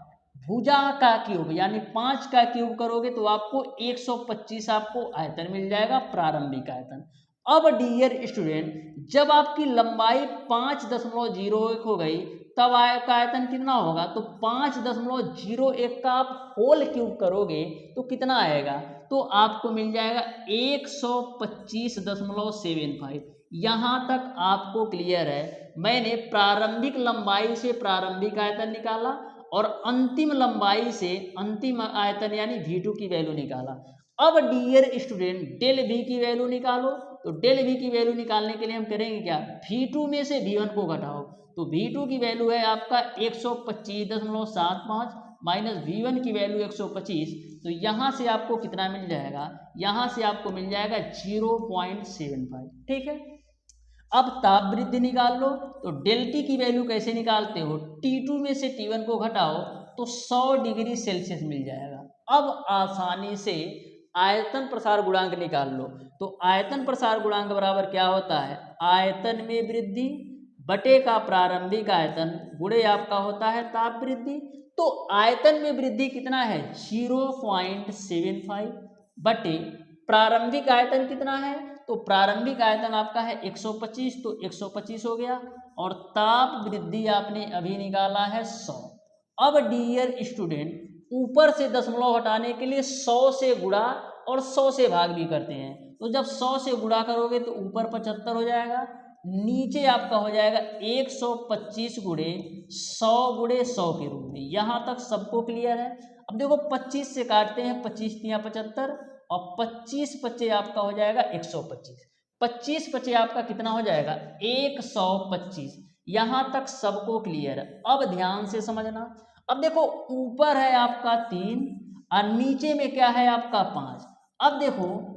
भुजा का क्यूब, यानी 5 का क्यूब करोगे तो आपको 125 आपको आयतन मिल जाएगा, प्रारंभिक आयतन। अब डियर स्टूडेंट, जब आपकी लंबाई 5.01 हो गई तब आपका आयतन कितना होगा, तो 5.01 का आप होल क्यूब करोगे तो कितना आएगा, तो आपको मिल जाएगा 125.75। यहाँ तक आपको क्लियर है। मैंने प्रारंभिक लंबाई से प्रारंभिक आयतन निकाला और अंतिम लंबाई से अंतिम आयतन यानी V2 की वैल्यू निकाला। अब डियर स्टूडेंट, डेल V की वैल्यू निकालो। तो डेल V की वैल्यू निकालने के लिए हम करेंगे क्या, V2 में से V1 को घटाओ। तो V2 की वैल्यू है आपका 125.75 माइनस V1 की वैल्यू 125, तो यहाँ से आपको कितना मिल जाएगा, यहाँ से आपको मिल जाएगा 0.75। ठीक है। अब ताप वृद्धि निकाल लो। तो डेल टी की वैल्यू कैसे निकालते हो, T2 में से T1 को घटाओ तो 100 डिग्री सेल्सियस मिल जाएगा। अब आसानी से आयतन प्रसार गुणांक निकाल लो। तो आयतन प्रसार गुणांक बराबर क्या होता है, आयतन में वृद्धि बटे का प्रारंभिक आयतन गुणे आपका होता है ताप वृद्धि। तो आयतन में वृद्धि कितना है 0.75 बटे प्रारंभिक आयतन कितना है, तो प्रारंभिक आयतन आपका है 125, तो 125 हो गया और ताप वृद्धि आपने अभी निकाला है 100। अब डियर स्टूडेंट, ऊपर से दशमलव हटाने के लिए 100 से गुणा और 100 से भाग भी करते हैं। तो जब 100 से गुणा करोगे तो ऊपर 75 हो जाएगा, नीचे आपका हो जाएगा 125 गुणे 100 गुणे 100 के रूप में। यहाँ तक सबको क्लियर है। अब देखो 25 से काटते हैं, 25 तिया 75 और 25 पच्चे आपका हो जाएगा 125, 25 पच्चे आपका कितना हो जाएगा 125। यहाँ तक सबको क्लियर है। अब ध्यान से समझना। अब देखो ऊपर है आपका 3 और नीचे में क्या है आपका 5। अब देखो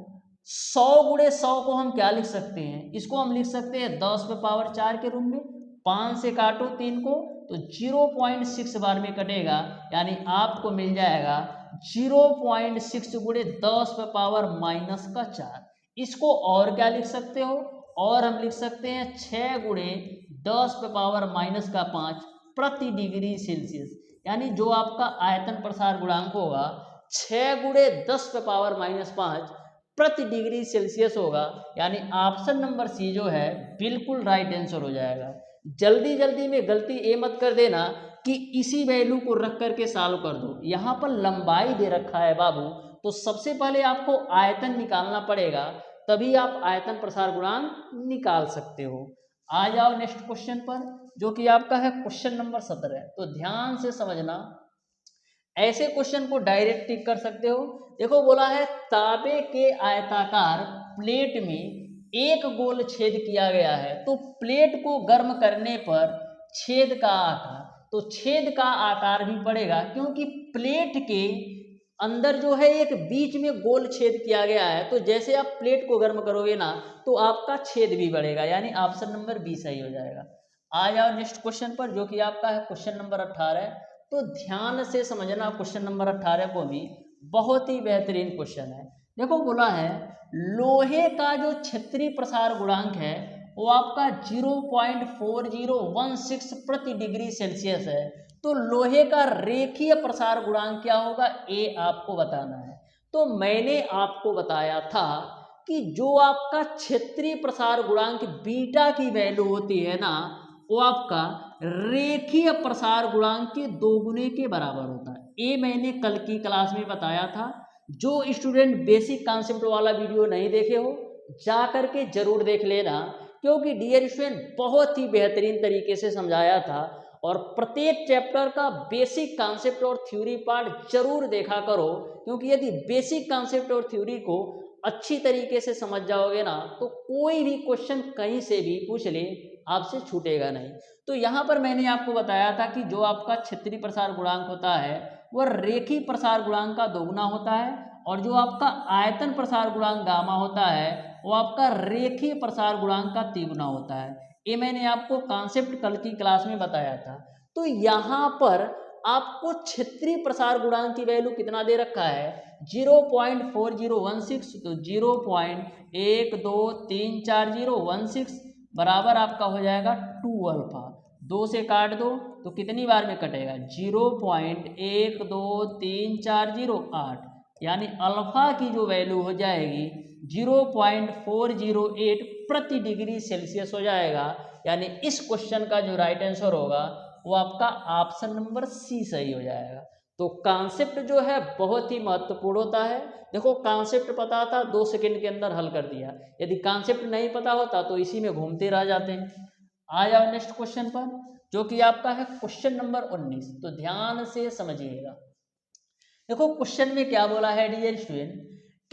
100 गुणे 100 को हम क्या लिख सकते हैं, इसको हम लिख सकते हैं 10 पे पावर 4 के रूप में। 5 से काटो 3 को तो 0.6 बार में कटेगा, यानी आपको मिल जाएगा 0.6 गुणे 10 पे पावर माइनस का 4। इसको और क्या लिख सकते हो, और हम लिख सकते हैं 6 गुणे 10 पे पावर माइनस का 5 प्रति डिग्री सेल्सियस। यानी जो आपका आयतन प्रसार गुणांक होगा 6 गुणे 10 पे पावर माइनस 5 प्रति डिग्री सेल्सियस होगा। यानी ऑप्शन नंबर सी जो है बिल्कुल राइट आंसर हो जाएगा। जल्दी जल्दी में गलती ये मत कर देना कि इसी वैल्यू को रख करके सॉल्व कर दो। यहाँ पर लंबाई दे रखा है बाबू, तो सबसे पहले आपको आयतन निकालना पड़ेगा, तभी आप आयतन प्रसार गुणांक निकाल सकते हो। आ जाओ नेक्स्ट क्वेश्चन पर, जो कि आपका है क्वेश्चन नंबर 17। तो ध्यान से समझना, ऐसे क्वेश्चन को डायरेक्ट टिक कर सकते हो। देखो बोला है तांबे के आयताकार प्लेट में एक गोल छेद किया गया है, तो प्लेट को गर्म करने पर छेद का आकार, तो छेद का आकार भी पड़ेगा, क्योंकि प्लेट के अंदर जो है एक बीच में गोल छेद किया गया है, तो जैसे आप प्लेट को गर्म करोगे ना तो आपका छेद भी बढ़ेगा, यानी ऑप्शन नंबर बी सही हो जाएगा। आ जाओ नेक्स्ट क्वेश्चन पर, जो कि आपका है क्वेश्चन नंबर 18। तो ध्यान से समझना क्वेश्चन नंबर 18 को भी, बहुत ही बेहतरीन क्वेश्चन है। देखो बोला है लोहे का जो क्षेत्रीय प्रसार गुणांक है वो आपका 0.4016 प्रति डिग्री सेल्सियस है। तो लोहे का रेखीय प्रसार गुणांक क्या होगा, ये आपको बताना है। तो मैंने आपको बताया था कि जो आपका क्षेत्रीय प्रसार गुणांक बीटा की वैल्यू होती है ना, वो आपका रेखीय प्रसार गुणांक के 2 गुने के बराबर होता है। ये मैंने कल की क्लास में बताया था। जो स्टूडेंट बेसिक कॉन्सेप्ट वाला वीडियो नहीं देखे हो, जा करके जरूर देख लेना, क्योंकि डियर स्टूडेंट बहुत ही बेहतरीन तरीके से समझाया था। और प्रत्येक चैप्टर का बेसिक कॉन्सेप्ट और थ्योरी पार्ट जरूर देखा करो, क्योंकि यदि बेसिक कॉन्सेप्ट और थ्योरी को अच्छी तरीके से समझ जाओगे ना तो कोई भी क्वेश्चन कहीं से भी पूछ ले आपसे छूटेगा नहीं। तो यहाँ पर मैंने आपको बताया था कि जो आपका क्षेत्रीय प्रसार गुणांक होता है वह रेखीय प्रसार गुणांक का 2 गुना होता है, और जो आपका आयतन प्रसार गुणांक गामा होता है वो आपका रेखीय प्रसार गुणांक का 3 गुना होता है। ये मैंने आपको कॉन्सेप्ट कल की क्लास में बताया था। तो यहाँ पर आपको क्षेत्रीय प्रसार गुणांक की वैल्यू कितना दे रखा है, 0.4016, तो 0.123416 बराबर आपका हो जाएगा 2 अल्फा। 2 से काट दो तो कितनी बार में कटेगा, 0.123408, यानी अल्फा की जो वैल्यू हो जाएगी 0.408 प्रति डिग्री सेल्सियस हो जाएगा। यानी इस क्वेश्चन का जो राइट आंसर होगा वो आपका ऑप्शन नंबर सी सही हो जाएगा। तो कॉन्सेप्ट जो है बहुत ही महत्वपूर्ण होता है। देखो कॉन्सेप्ट पता था 2 सेकंड के अंदर हल कर दिया, यदि कॉन्सेप्ट नहीं पता होता तो इसी में घूमते रह जाते हैं। आ जाओ नेक्स्ट क्वेश्चन पर, जो कि आपका है क्वेश्चन नंबर 19। तो ध्यान से समझिएगा। देखो क्वेश्चन में क्या बोला है डियर स्टूडेंट,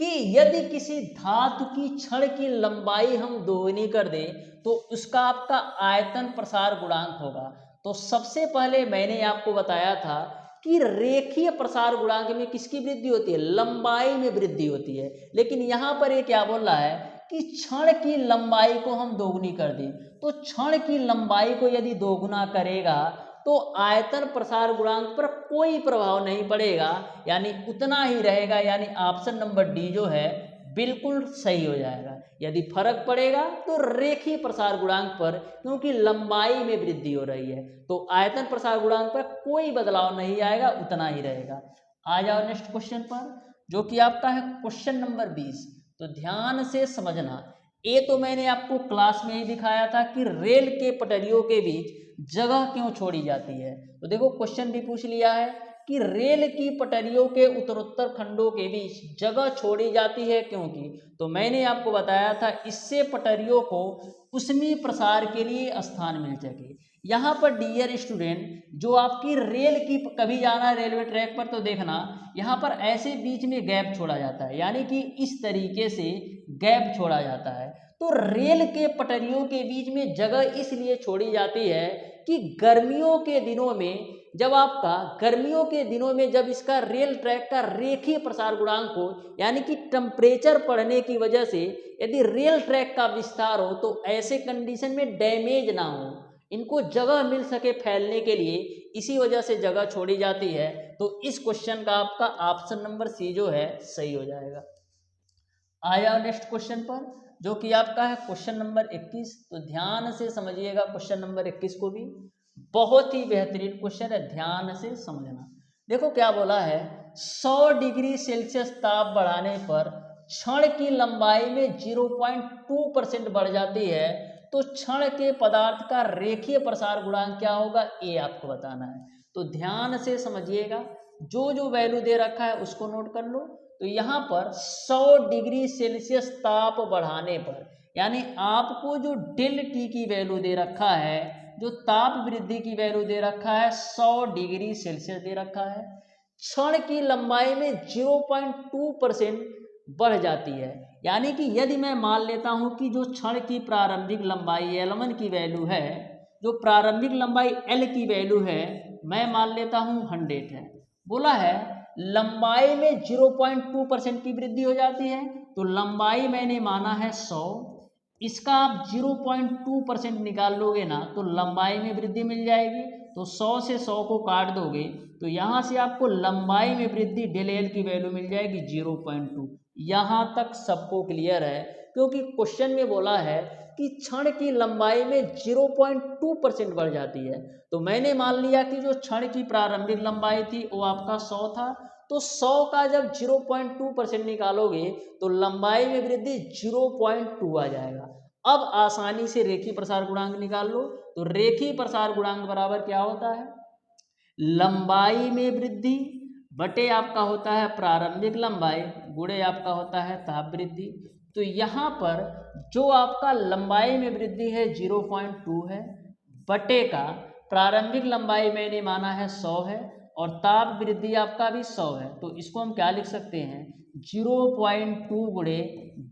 कि यदि किसी धातु की छड़ की लंबाई हम दोगुनी कर दें तो उसका आपका आयतन प्रसार गुणांक होगा। तो सबसे पहले मैंने आपको बताया था कि रेखीय प्रसार गुणांक में किसकी वृद्धि होती है, लंबाई में वृद्धि होती है। लेकिन यहाँ पर ये क्या बोल रहा है कि क्षण की लंबाई को हम दोगुनी कर दें, तो क्षण की लंबाई को यदि दोगुना करेगा तो आयतन प्रसार गुणांक पर कोई प्रभाव नहीं पड़ेगा, यानी उतना ही रहेगा। यानी ऑप्शन नंबर डी जो है बिल्कुल सही हो जाएगा। यदि फर्क पड़ेगा तो रेखीय प्रसार गुणांक पर, क्योंकि लंबाई में वृद्धि हो रही है तो आयतन प्रसार गुणांक पर कोई बदलाव नहीं आएगा, उतना ही रहेगा। आ जाओ नेक्स्ट क्वेश्चन पर, जो कि आपका है क्वेश्चन नंबर 20। तो ध्यान से समझना, ये तो मैंने आपको क्लास में ही दिखाया था कि रेल के पटरियों के बीच जगह क्यों छोड़ी जाती है। तो देखो क्वेश्चन भी पूछ लिया है कि रेल की पटरियों के उत्तरोत्तर खंडों के बीच जगह छोड़ी जाती है क्योंकि, तो मैंने आपको बताया था इससे पटरियों को ऊष्मीय प्रसार के लिए स्थान मिल सके। यहाँ पर डियर स्टूडेंट जो आपकी रेल की, कभी जाना रेलवे ट्रैक पर तो देखना यहाँ पर ऐसे बीच में गैप छोड़ा जाता है, यानी कि इस तरीके से गैप छोड़ा जाता है। तो रेल के पटरियों के बीच में जगह इसलिए छोड़ी जाती है कि गर्मियों के दिनों में जब इसका रेल ट्रैक का रेखीय प्रसार गुणांक हो, यानी कि टेम्परेचर बढ़ने की वजह से यदि रेल ट्रैक का विस्तार हो तो ऐसे कंडीशन में डैमेज ना हो, इनको जगह मिल सके फैलने के लिए, इसी वजह से जगह छोड़ी जाती है। तो इस क्वेश्चन का आपका ऑप्शन नंबर सी जो है सही हो जाएगा। आ जाओ नेक्स्ट क्वेश्चन पर, जो कि आपका है क्वेश्चन नंबर 21। तो ध्यान से समझिएगा क्वेश्चन नंबर 21 को भी, बहुत ही बेहतरीन क्वेश्चन है, ध्यान से समझना। देखो क्या बोला है, 100 डिग्री सेल्सियस ताप बढ़ाने पर क्षण की लंबाई में 0.2% बढ़ जाती है, तो क्षण के पदार्थ का रेखीय प्रसार गुणांक क्या होगा, ये आपको बताना है। तो ध्यान से समझिएगा, जो जो वैल्यू दे रखा है उसको नोट कर लो। तो यहाँ पर 100 डिग्री सेल्सियस ताप बढ़ाने पर, यानी आपको जो डेल टी की वैल्यू दे रखा है, जो ताप वृद्धि की वैल्यू दे रखा है 100 डिग्री सेल्सियस दे रखा है, क्षण की लंबाई में 0.2% बढ़ जाती है। यानी कि यदि मैं मान लेता हूं कि जो क्षण की प्रारंभिक लंबाई L1 की वैल्यू है, जो प्रारंभिक लंबाई L की वैल्यू है, मैं मान लेता हूं 100 है। बोला है लंबाई में 0.2% की वृद्धि हो जाती है। तो लंबाई मैंने माना है 100, इसका आप 0.2% निकाल लोगे ना तो लंबाई में वृद्धि मिल जाएगी। तो 100 से 100 को काट दोगे तो यहाँ से आपको लंबाई में वृद्धि डेल एल की वैल्यू मिल जाएगी 0.2। यहाँ तक सबको क्लियर है, क्योंकि क्वेश्चन में बोला है कि क्षण की लंबाई में 0.2% बढ़ जाती है। तो मैंने मान लिया कि जो क्षण की प्रारंभिक लंबाई थी वो आपका 100 था। तो 100 का जब 0.2% निकालोगे तो लंबाई में वृद्धि 0.2 आ जाएगा। अब आसानी से रेखीय प्रसार गुणांक निकाल लो। तो रेखीय प्रसार गुणांक बराबर क्या होता है, लंबाई में वृद्धि बटे आपका होता है प्रारंभिक लंबाई गुणे आपका होता है ताप वृद्धि। तो यहाँ पर जो आपका लंबाई में वृद्धि है 0.2 है, बटे का प्रारंभिक लंबाई मैंने माना है 100 है और ताप वृद्धि आपका भी 100 है। तो इसको हम क्या लिख सकते हैं, 0.2 गुणे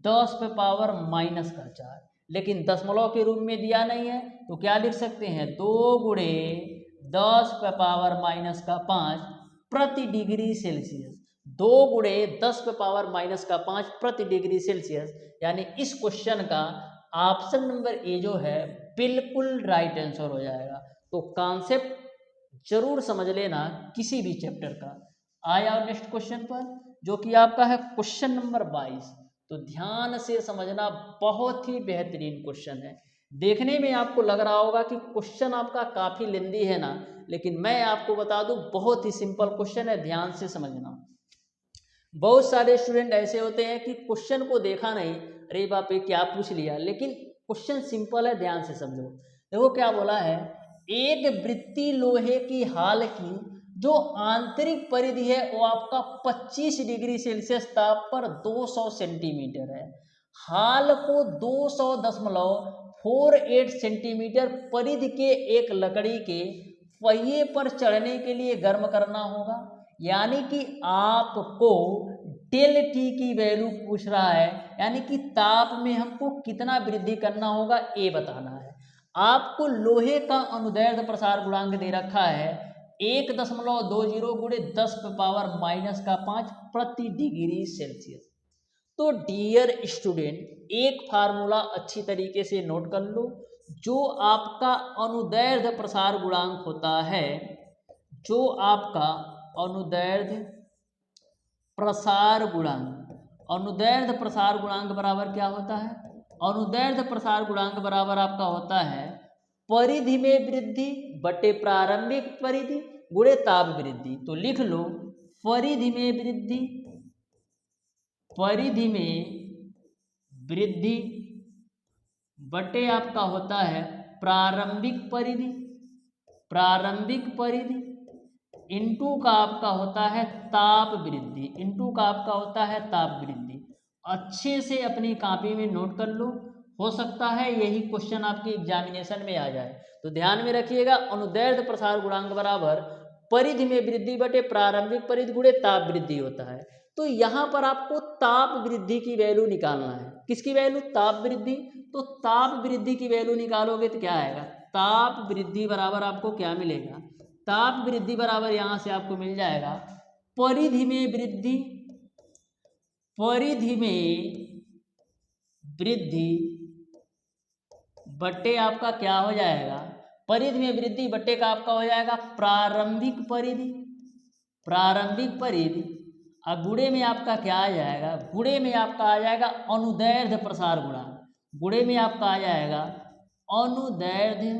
10 पे पावर माइनस का 4, लेकिन दशमलव के रूप में दिया नहीं है तो क्या लिख सकते हैं, 2 गुणे 10 पे पावर माइनस का 5 प्रति डिग्री सेल्सियस। 2 गुणे 10 पे पावर माइनस का 5 प्रति डिग्री सेल्सियस, यानी इस क्वेश्चन का ऑप्शन नंबर ए जो है बिल्कुल राइट आंसर हो जाएगा। तो कॉन्सेप्ट जरूर समझ लेना किसी भी चैप्टर का। आया नेक्स्ट क्वेश्चन पर, जो कि आपका है क्वेश्चन नंबर 22। तो ध्यान से समझना, बहुत ही बेहतरीन क्वेश्चन है। देखने में आपको लग रहा होगा कि क्वेश्चन आपका काफी लेंदी है ना, लेकिन मैं आपको बता दूं बहुत ही सिंपल क्वेश्चन है, ध्यान से समझना। बहुत सारे स्टूडेंट ऐसे होते हैं कि क्वेश्चन को देखा नहीं, अरे बाप रे क्या पूछ लिया, लेकिन क्वेश्चन सिंपल है, ध्यान से समझो। देखो क्या बोला है, एक वृत्तीय लोहे की हाल की जो आंतरिक परिधि है वो आपका 25 डिग्री सेल्सियस ताप पर 200 सेंटीमीटर है। हाल को 200.48 सेंटीमीटर परिधि के एक लकड़ी के पहिए पर चढ़ने के लिए गर्म करना होगा। यानी कि आपको डेल टी की वैल्यू पूछ रहा है, यानी कि ताप में हमको कितना वृद्धि करना होगा ये बताना है। आपको लोहे का अनुदैर्ध्य प्रसार गुणांक दे रखा है 1.20 गुणे 10 पे पावर माइनस का 5 प्रति डिग्री सेल्सियस। तो डियर स्टूडेंट, एक फार्मूला अच्छी तरीके से नोट कर लो। जो आपका अनुदैर्ध्य प्रसार गुणांक होता है, जो आपका अनुदैर्ध्य प्रसार गुणांक, अनुदैर्ध्य प्रसार गुणांक बराबर क्या होता है, अनुदैर्ध्य प्रसार गुणांक बराबर आपका होता है परिधि में वृद्धि बटे प्रारंभिक परिधि गुणे ताप वृद्धि। तो लिख लो परिधि में वृद्धि, परिधि में वृद्धि बटे आपका होता है प्रारंभिक परिधि, प्रारंभिक परिधि इनटू का आपका होता है ताप वृद्धि, इनटू का आपका होता है ताप वृद्धि। अच्छे से अपनी कॉपी में नोट कर लो, हो सकता है यही क्वेश्चन आपके एग्जामिनेशन में आ जाए। तो ध्यान में रखिएगा, अनुदैर्ध्य प्रसार गुणांक बराबर परिधि में वृद्धि बटे प्रारंभिक परिधि गुणे ताप वृद्धि होता है। तो यहाँ पर आपको ताप वृद्धि की वैल्यू निकालना है। किसकी वैल्यू, ताप वृद्धि। तो ताप वृद्धि की वैल्यू निकालोगे तो क्या आएगा, ताप वृद्धि बराबर आपको क्या मिलेगा, ताप वृद्धि बराबर यहाँ से आपको मिल जाएगा परिधि में वृद्धि, परिधि में वृद्धि बट्टे आपका क्या हो जाएगा, परिधि में वृद्धि बट्टे का आपका हो जाएगा प्रारंभिक परिधि, प्रारंभिक परिधि। अब गुणे में आपका क्या आ जाएगा, गुणे में आपका आ जाएगा अनुदैर्ध्य प्रसार गुणांक, गुणे में आपका आ जाएगा अनुदैर्ध्य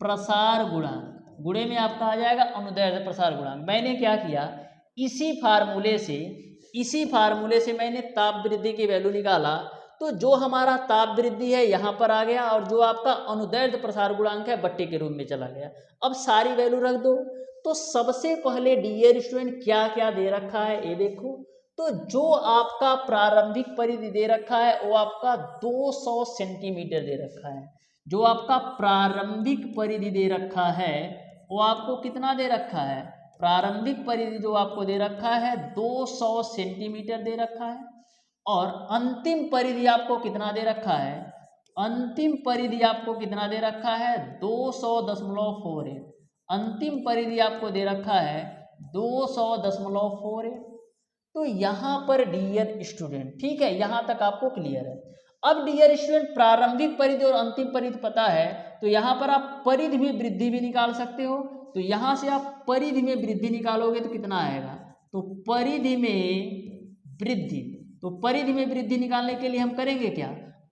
प्रसार गुणांक, गुणे में आपका आ जाएगा अनुदैर्ध्य प्रसार गुणांक। मैंने क्या किया, इसी फार्मूले से मैंने ताप वृद्धि की वैल्यू निकाला। तो जो हमारा ताप वृद्धि है यहाँ पर आ गया और जो आपका अनुदैर्ध्य प्रसार गुणांक है बट्टे के रूप में चला गया। अब सारी वैल्यू रख दो। तो सबसे पहले डियर स्टूडेंट क्या क्या दे रखा है ये देखो। तो जो आपका प्रारंभिक परिधि दे रखा है वो आपका 200 सेंटीमीटर दे रखा है। जो आपका प्रारंभिक परिधि दे रखा है वो आपको कितना दे रखा है, प्रारंभिक परिधि जो आपको दे रखा है 200 सेंटीमीटर दे रखा है। और अंतिम परिधि आपको कितना दे रखा है, अंतिम परिधि आपको कितना दे रखा है 200.48, अंतिम परिधि आपको दे रखा है 200.48। तो यहाँ पर डियर स्टूडेंट, ठीक है, यहाँ तक आपको क्लियर है। अब डियर स्टूडेंट प्रारंभिक परिधि और अंतिम परिधि पता है, तो यहाँ पर आप परिधि में वृद्धि भी निकाल सकते हो। तो यहाँ से आप परिधि में वृद्धि निकालोगे तो कितना आएगा, तो परिधि में वृद्धि, तो परिधि में वृद्धि निकालने के लिए हम करेंगे क्या,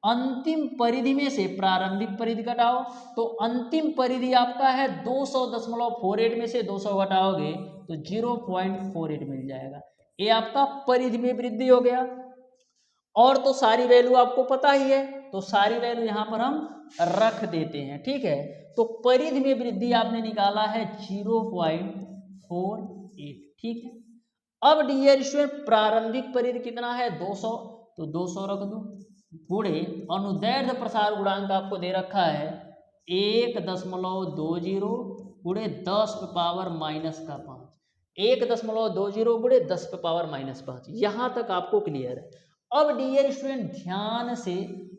अंतिम परिधि में से प्रारंभिक परिधि घटाओ। तो अंतिम परिधि आपका है 200.48 में से 200 घटाओगे तो 0.48 मिल जाएगा। ये आपका परिधि में वृद्धि हो गया। और तो सारी वैल्यू आपको पता ही है, तो सारी वैल्यू यहाँ पर हम रख देते हैं, ठीक है। तो परिधि में वृद्धि आपने निकाला है 0.48, ठीक है। अब डियर स्टूडेंट प्रारंभिक परिधि कितना है 200, तो 200 रख दो, गुणे अनुदैर्ध्य प्रसार गुणांक आपको दे रखा है 1.20 गुणे 10⁻⁻5, 1.20 गुणे 10⁻⁻5। यहाँ तक आपको क्लियर है। अब डियर स्टूडेंट ध्यान से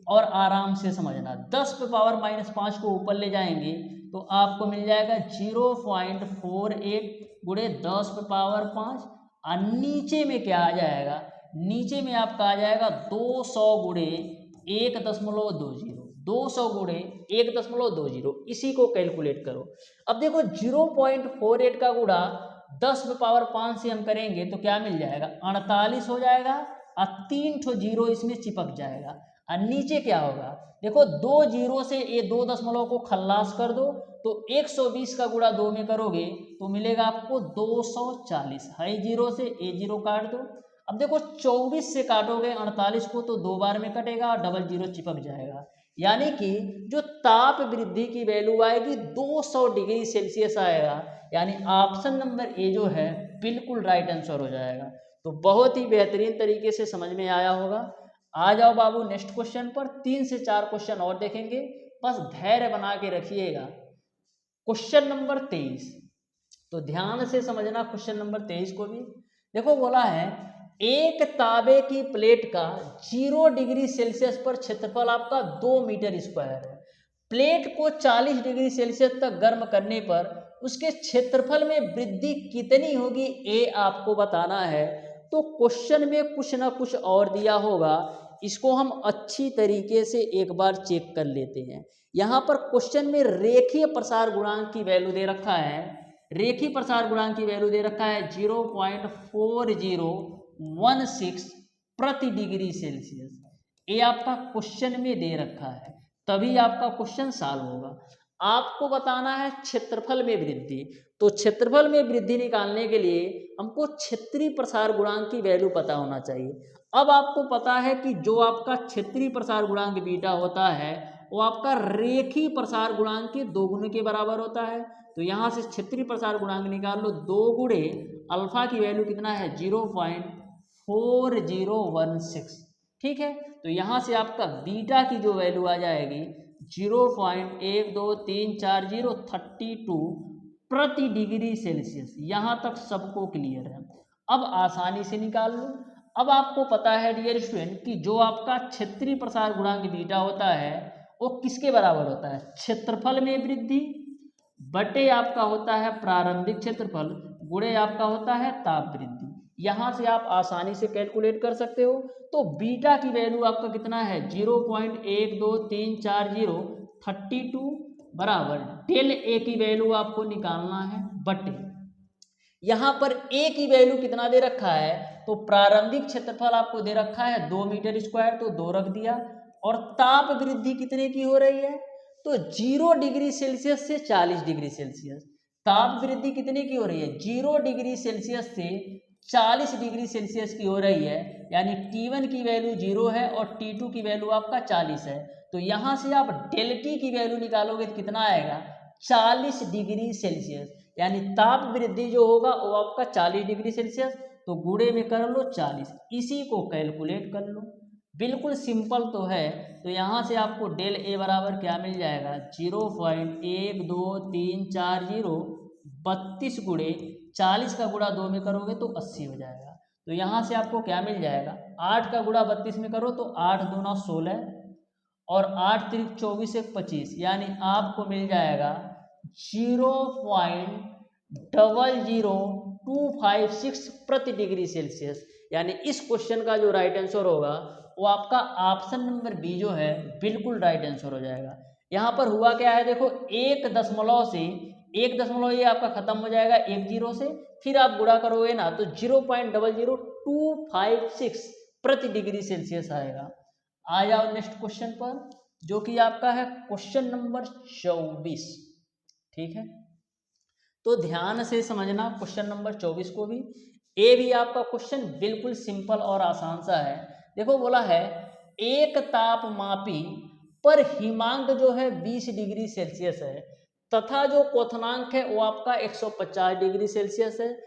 और आराम से समझना, 10⁻⁻5 को ऊपर ले जाएंगे तो आपको मिल जाएगा 0.48 गुणे 10⁻5, और नीचे में क्या आ जाएगा, नीचे में आपका आ जाएगा 200 गुणे 1.20, 200 गुणे 1.20। इसी को कैलकुलेट करो। अब देखो 0.48 का गुणा 10⁻5 से हम करेंगे तो क्या मिल जाएगा, 48 हो जाएगा, और 3 ठो जीरो इसमें चिपक जाएगा। और नीचे क्या होगा, देखो 2 जीरो से ये 2 दशमलव को खल्लास कर दो, तो 120 का गुणा 2 में करोगे तो मिलेगा आपको 240। हाई जीरो से ए जीरो काट दो। अब देखो 24 से काटोगे 48 को तो 2 बार में कटेगा और डबल जीरो चिपक जाएगा। यानी कि जो ताप वृद्धि की वैल्यू आएगी 200 डिग्री सेल्सियस आएगा। यानी ऑप्शन नंबर ए जो है बिल्कुल राइट आंसर हो जाएगा। तो बहुत ही बेहतरीन तरीके से समझ में आया होगा। आ जाओ बाबू नेक्स्ट क्वेश्चन पर, 3 से 4 क्वेश्चन और देखेंगे, बस धैर्य बना के रखिएगा। क्वेश्चन नंबर 23, तो ध्यान से समझना क्वेश्चन नंबर 23 को भी। देखो बोला है एक तांबे की प्लेट का 0 डिग्री सेल्सियस पर क्षेत्रफल आपका 2 मीटर स्क्वायर है। प्लेट को 40 डिग्री सेल्सियस तक गर्म करने पर उसके क्षेत्रफल में वृद्धि कितनी होगी, ये आपको बताना है। तो क्वेश्चन में कुछ ना कुछ और दिया होगा, इसको हम अच्छी तरीके से एक बार चेक कर लेते हैं। यहाँ पर क्वेश्चन में रेखीय प्रसार गुणांक की वैल्यू दे रखा है, रेखीय प्रसार गुणांक की वैल्यू दे रखा है 0.4016 प्रति डिग्री सेल्सियस। ये आपका क्वेश्चन में दे रखा है, तभी आपका क्वेश्चन सॉल्व होगा। आपको बताना है क्षेत्रफल में वृद्धि। तो क्षेत्रफल में वृद्धि निकालने के लिए हमको क्षेत्रीय प्रसार गुणांक की वैल्यू पता होना चाहिए। अब आपको पता है कि जो आपका क्षेत्रीय प्रसार गुणांक बीटा होता है वो आपका रेखीय प्रसार गुणांक के 2 गुने के बराबर होता है। तो यहाँ से क्षेत्रीय प्रसार गुणांक निकाल लो, 2 गुणे अल्फा की वैल्यू कितना है 0.4016, ठीक है। तो यहाँ से आपका बीटा की जो वैल्यू आ जाएगी 0.1234032 प्रति डिग्री सेल्सियस। यहाँ तक सबको क्लियर है। अब आसानी से निकाल लो। अब आपको पता है डियर स्टूडेंट कि जो आपका क्षेत्रीय प्रसार गुणांक बीटा होता है वो किसके बराबर होता है, क्षेत्रफल में वृद्धि बटे आपका होता है प्रारंभिक क्षेत्रफल गुणे आपका होता है ताप वृद्धि। यहाँ से आप आसानी से कैलकुलेट कर सकते हो। तो बीटा की वैल्यू आपका कितना है 0.1234032 बराबर डेल ए की वैल्यू आपको निकालना है बटे यहाँ पर ए की वैल्यू कितना दे रखा है, तो प्रारंभिक क्षेत्रफल आपको दे रखा है 2 मीटर स्क्वायर, तो 2 रख दिया। और ताप वृद्धि कितने की हो रही है, तो 0 डिग्री सेल्सियस से 40 डिग्री सेल्सियस। ताप वृद्धि कितने की हो रही है, 0 डिग्री सेल्सियस से 40 डिग्री सेल्सियस की हो रही है। यानी T1 की वैल्यू 0 है और T2 की वैल्यू आपका 40 है। तो यहाँ से आप डेल टी की वैल्यू निकालोगे तो कितना आएगा 40 डिग्री सेल्सियस। यानी ताप वृद्धि जो होगा वो आपका 40 डिग्री सेल्सियस, तो गुणे में कर लो 40, इसी को कैलकुलेट कर लो। बिल्कुल सिंपल तो है। तो यहाँ से आपको डेल ए बराबर क्या मिल जाएगा 0.12340 32 गुणे 40 का गुणा 2 में करोगे तो 80 हो जाएगा। तो यहाँ से आपको क्या मिल जाएगा 8 का गुणा 32 में करो तो 8 दूना 16 और 8 त्रिक 24 एक 25, यानी आपको मिल जाएगा 0.00 256 प्रति डिग्री सेल्सियस। यानी इस क्वेश्चन का जो राइट आंसर होगा वो आपका ऑप्शन नंबर बी जो है बिल्कुल राइट आंसर हो जाएगा। यहाँ पर हुआ क्या है, देखो 1 दशमलव से 1 दशमलव ये आपका खत्म हो जाएगा 10 से, फिर आप गुणा करोगे ना तो 0.00256 प्रति डिग्री सेल्सियस आएगा। आ जाओ नेक्स्ट क्वेश्चन पर, जो कि आपका है क्वेश्चन नंबर 24। ठीक है, तो ध्यान से समझना क्वेश्चन नंबर 24 को भी। ये भी आपका क्वेश्चन बिल्कुल सिंपल और आसान सा है। देखो बोला है एक तापमापी पर हिमांक जो है 20 डिग्री सेल्सियस है तथा जो क्वथनांक है वो आपका 150 डिग्री सेल्सियस है।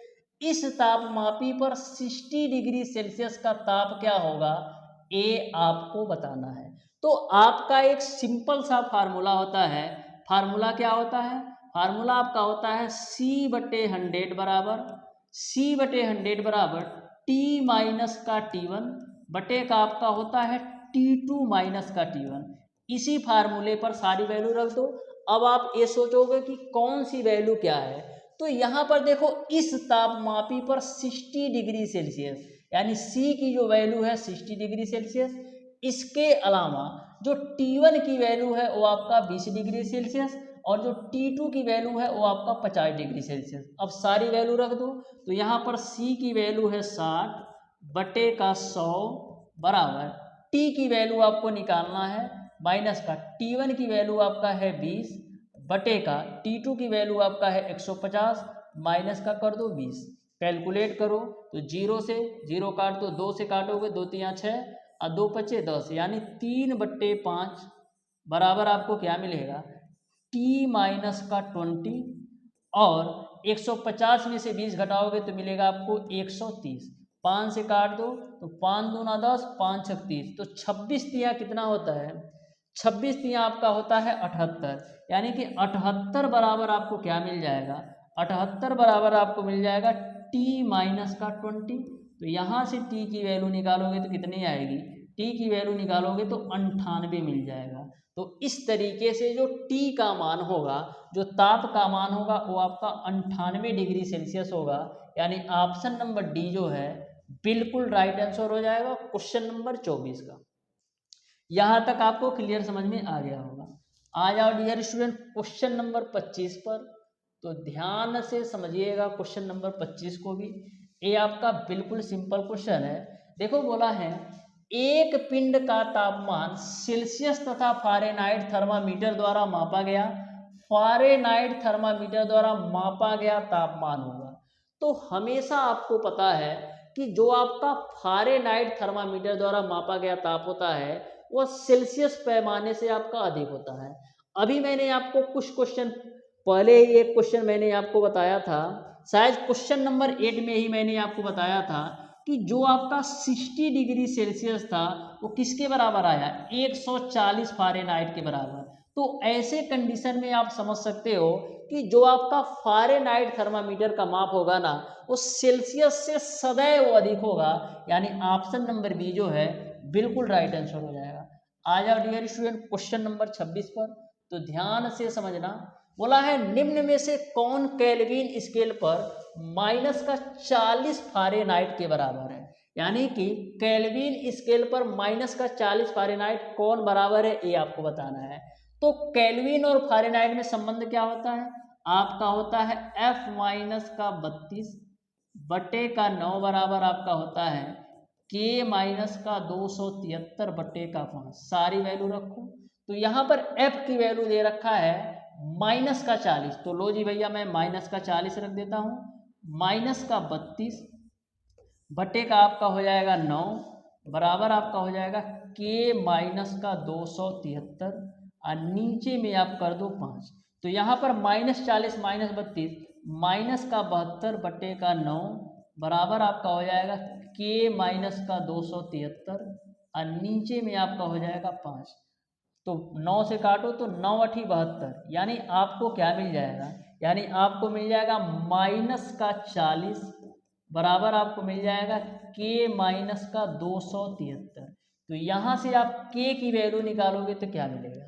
इस तापमापी पर 60 डिग्री सेल्सियस का ताप क्या होगा, ये आपको बताना है। तो आपका एक सिंपल सा फार्मूला होता है। फार्मूला क्या होता है, फार्मूला आपका होता है C/100 बराबर T माइनस का T1 बटे का आपका होता है T2 माइनस का T1। इसी फार्मूले पर सारी वैल्यू रख दो। अब आप ये सोचोगे कि कौन सी वैल्यू क्या है, तो यहाँ पर देखो इस तापमापी पर 60 डिग्री सेल्सियस यानी C की जो वैल्यू है 60 डिग्री सेल्सियस, इसके अलावा जो T1 की वैल्यू है वो आपका 20 डिग्री सेल्सियस और जो T2 की वैल्यू है वो आपका 50 डिग्री सेल्सियस। अब सारी वैल्यू रख दो, तो यहाँ पर C की वैल्यू है 60 बटे का 100 बराबर T की वैल्यू आपको निकालना है माइनस का T1 की वैल्यू आपका है 20 बटे का T2 की वैल्यू आपका है 150 माइनस का कर दो 20। कैलकुलेट करो तो 0 से 0 काट दो, 2 से काटोगे 2 3 6 और 2 5 10 यानी 3/5 बराबर आपको क्या मिलेगा T माइनस का 20 और 150 में से 20 घटाओगे तो मिलेगा आपको 130। 5 से काट दो तो 5 दूना 10 5 छक 30, तो 26 तिया कितना होता है, 26 तिया आपका होता है 78। यानी कि 78 बराबर आपको क्या मिल जाएगा, 78 बराबर आपको मिल जाएगा T माइनस का 20। तो यहाँ से T की वैल्यू निकालोगे तो कितनी आएगी, T की वैल्यू निकालोगे तो 98 मिल जाएगा। तो इस तरीके से जो T का मान होगा, जो ताप का मान होगा वो आपका 98 डिग्री सेल्सियस होगा। यानी ऑप्शन नंबर डी जो है बिल्कुल राइट आंसर हो जाएगा क्वेश्चन नंबर 24 का। यहाँ तक आपको क्लियर समझ में आ गया होगा। आ जाओ डियर स्टूडेंट क्वेश्चन नंबर 25 पर, तो ध्यान से समझिएगा क्वेश्चन नंबर 25 को भी। ये आपका बिल्कुल सिंपल क्वेश्चन है। देखो बोला है एक पिंड का तापमान सेल्सियस तथा फारेनहाइट थर्मामीटर द्वारा मापा गया, फारेनहाइट थर्मामीटर द्वारा मापा गया तापमान होगा। तो हमेशा आपको पता है कि जो आपका फारेनहाइट थर्मामीटर द्वारा मापा गया ताप होता है वह सेल्सियस पैमाने से आपका अधिक होता है। अभी मैंने आपको कुछ क्वेश्चन पहले ही एक क्वेश्चन मैंने आपको बताया था, शायद क्वेश्चन नंबर 8 में ही मैंने आपको बताया था कि जो आपका 60 डिग्री सेल्सियस था वो किसके बराबर आया, 140 फारेनहाइट के बराबर। तो ऐसे कंडीशन में आप समझ सकते हो कि जो आपका फारेनहाइट थर्मामीटर का माप होगा ना वो सेल्सियस से सदैव अधिक होगा। यानी ऑप्शन नंबर बी जो है बिल्कुल राइट आंसर हो जाएगा। आ जाओ डियर स्टूडेंट क्वेश्चन नंबर 26 पर, तो ध्यान से समझना। बोला है निम्न में से कौन केल्विन स्केल पर माइनस का 40 फारेनहाइट के बराबर है। यानी कि केल्विन स्केल पर माइनस का 40 फारेनहाइट कौन बराबर है ये आपको बताना है। तो केल्विन और फारेनहाइट में संबंध क्या होता है, आपका होता है F माइनस का 32 बटे का 9 बराबर आपका होता है K माइनस का 273 बटे का 5। सारी वैल्यू रखो, तो यहाँ पर F की वैल्यू दे रखा है माइनस का 40, तो लो जी भैया मैं माइनस का 40 रख देता हूँ। माइनस का 32 बटे का आपका हो जाएगा 9 बराबर आपका हो जाएगा K माइनस का 273 और नीचे में आप कर दो 5। तो यहाँ पर -40 -32 माइनस का 72 बटे का 9 बराबर आपका हो जाएगा K माइनस का 273 और नीचे में आपका हो जाएगा 5। तो 9 से काटो तो 9 8 72, यानी आपको क्या मिल जाएगा, यानी आपको मिल जाएगा माइनस का 40 बराबर आपको मिल जाएगा K माइनस का 273। तो यहाँ से आप K की वैल्यू निकालोगे तो क्या मिलेगा,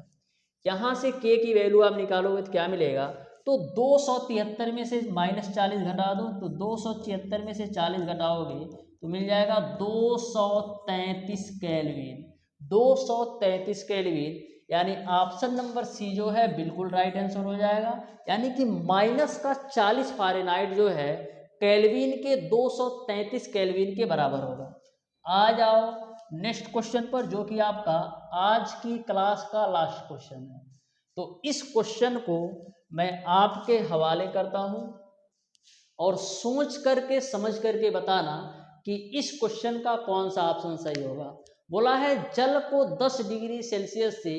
यहाँ से K की वैल्यू आप निकालोगे तो क्या मिलेगा तो 273 में से -40 घटा दो, तो 276 में से 40 घटाओगे तो मिल जाएगा 233 केल्विन। 233 केल्विन, यानी ऑप्शन नंबर सी जो है बिल्कुल राइट आंसर हो जाएगा। यानी कि -40 फ़ारेनहाइट जो है केल्विन के 233 केल्विन के बराबर होगा। आ जाओ नेक्स्ट क्वेश्चन पर, जो कि आपका आज की क्लास का लास्ट क्वेश्चन है। तो इस क्वेश्चन को मैं आपके हवाले करता हूं और सोच करके समझ करके बताना कि इस क्वेश्चन का कौन सा ऑप्शन सही होगा। बोला है जल को 10 डिग्री सेल्सियस से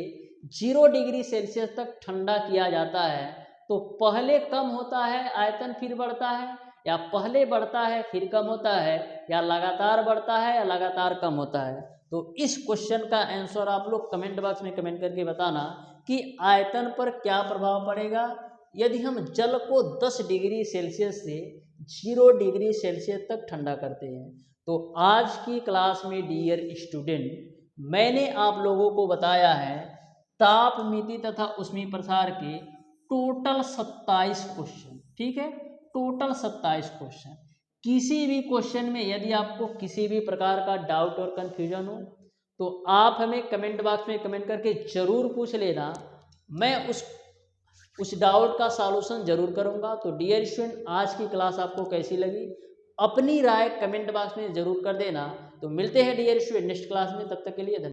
0 डिग्री सेल्सियस तक ठंडा किया जाता है, तो पहले कम होता है आयतन फिर बढ़ता है, या पहले बढ़ता है फिर कम होता है, या लगातार बढ़ता है या लगातार कम होता है। तो इस क्वेश्चन का आंसर आप लोग कमेंट बॉक्स में कमेंट करके बताना कि आयतन पर क्या प्रभाव पड़ेगा यदि हम जल को 10 डिग्री सेल्सियस से 0 डिग्री सेल्सियस तक ठंडा करते हैं। तो आज की क्लास में डियर स्टूडेंट, मैंने आप लोगों को बताया है ताप मिति तथा ऊष्मीय प्रसार के टोटल 27 क्वेश्चन। ठीक है, टोटल 27 क्वेश्चन। किसी भी क्वेश्चन में यदि आपको किसी भी प्रकार का डाउट और कंफ्यूजन हो तो आप हमें कमेंट बॉक्स में कमेंट करके ज़रूर पूछ लेना, मैं उस डाउट का सॉल्यूशन जरूर करूंगा। तो डियर स्टूडेंट, आज की क्लास आपको कैसी लगी अपनी राय कमेंट बॉक्स में जरूर कर देना। तो मिलते हैं डियर स्टूडेंट नेक्स्ट क्लास में, तब तक के लिए धन्यवाद।